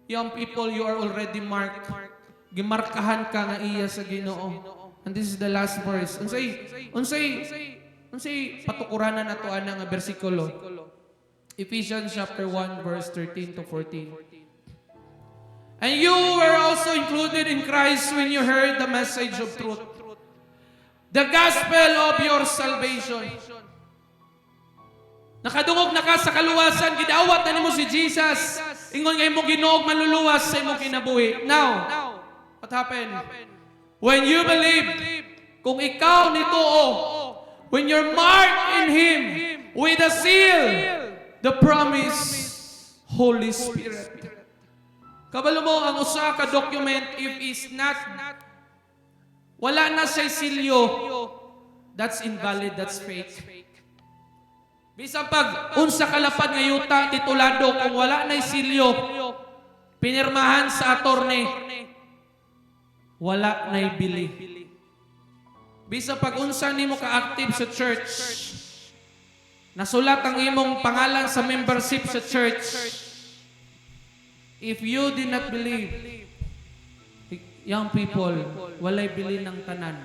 Young people, you are already marked. Gimarkahan ka nga iya sa Ginoo. And this is the last verse. Unsay patukuranan nato ana nga bersikulo. Ephesians chapter 1 verse 13 to 14. And you were also included in Christ when you heard the message of truth, the gospel of your salvation. Nakadungog na ka sa kaluwasan, gidawat na nimo si Jesus. Ingon nga imong Ginoo maluluwas sa imong kinabuhi. Now, what happened? When you believe, kung ikaw nituo, when you're marked in Him with a seal, the promise, Holy Spirit. Kabalo mo ang usa ka document, if is not, wala na siya silyo, that's invalid, that's fake. Bisan pag unsa kalapad nga yuta titulado, kung wala na silyo, pinirmahan sa attorney, wala na bili. Bisan pag unsa nimo ka-active sa church, nasulat ang imong pangalan sa membership sa church, if you did not believe, young people, walay bili ng tanan.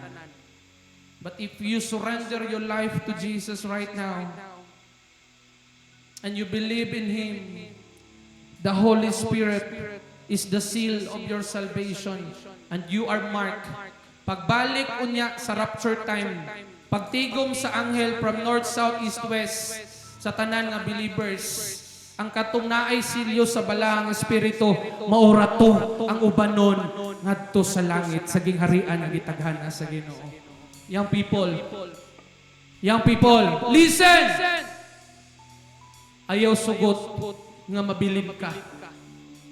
But if you surrender your life to Jesus right now, and you believe in Him, the Holy Spirit is the seal of your salvation, and you are marked. Pagbalik unya sa rapture time, pagtigom sa anghel from north, south, east, west, sa tanan nga believers, ang katong naay silyo sa balahang espiritu, maura to ang ubanon ngadto sa langit, sa gingharian nga gitaghana sa Ginoo. Young people, listen! Ayaw sugot nga mabilib ka.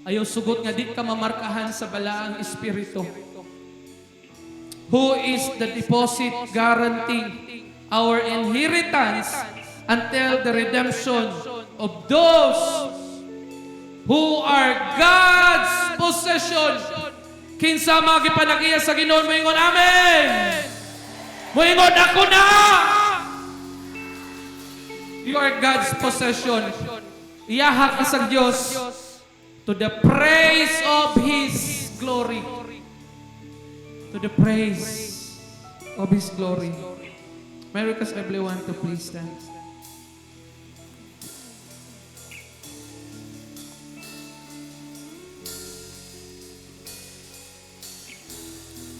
Ayaw sugot nga di ka mamarkahan sa balaang espiritu. Who is the deposit guaranteeing our inheritance until the redemption of those who are God's possession. Kinsa magipanagiya sa Ginoo, moingon amen. Moingon ako na. You are God's possession. Iyaha ka sa Diyos to the praise of His glory. To the praise of His glory. May I request everyone to please stand.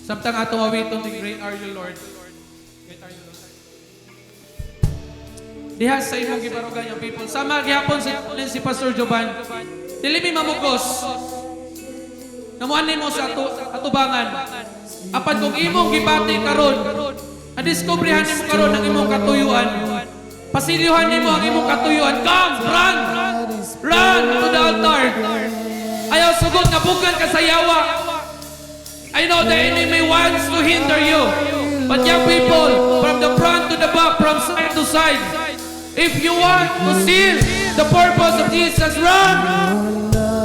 Samtang atong awiton, great are you, Lord. Great are you, Lord. Diha sa imong gibarugan yung people. Sama gihapon si Pastor Jovan. Dili mi mamugos. Namuanin mo sa atubangan. Apan kung imong gibati karon, adiskubrihan nimo karon ang imong katuyuan. Pasilyuhan nimo ang imong katuyuan. Come, run to the altar. Ayaw Ayaw sugod nga bugan ka sa yawa. I know the enemy wants to hinder you. But young people, from the front to the back, from side to side, if you want to see the purpose of Jesus, run!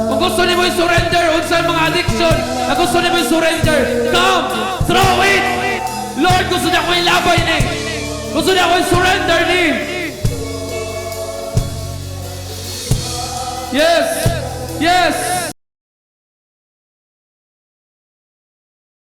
Kung gusto niyo i-surrender unsa mga addiction, kung gusto niyo i-surrender, come! Throw it! Lord, gusto niya ko ilabay ni. Gusto niya ko i-surrender ni. Yes! Yes!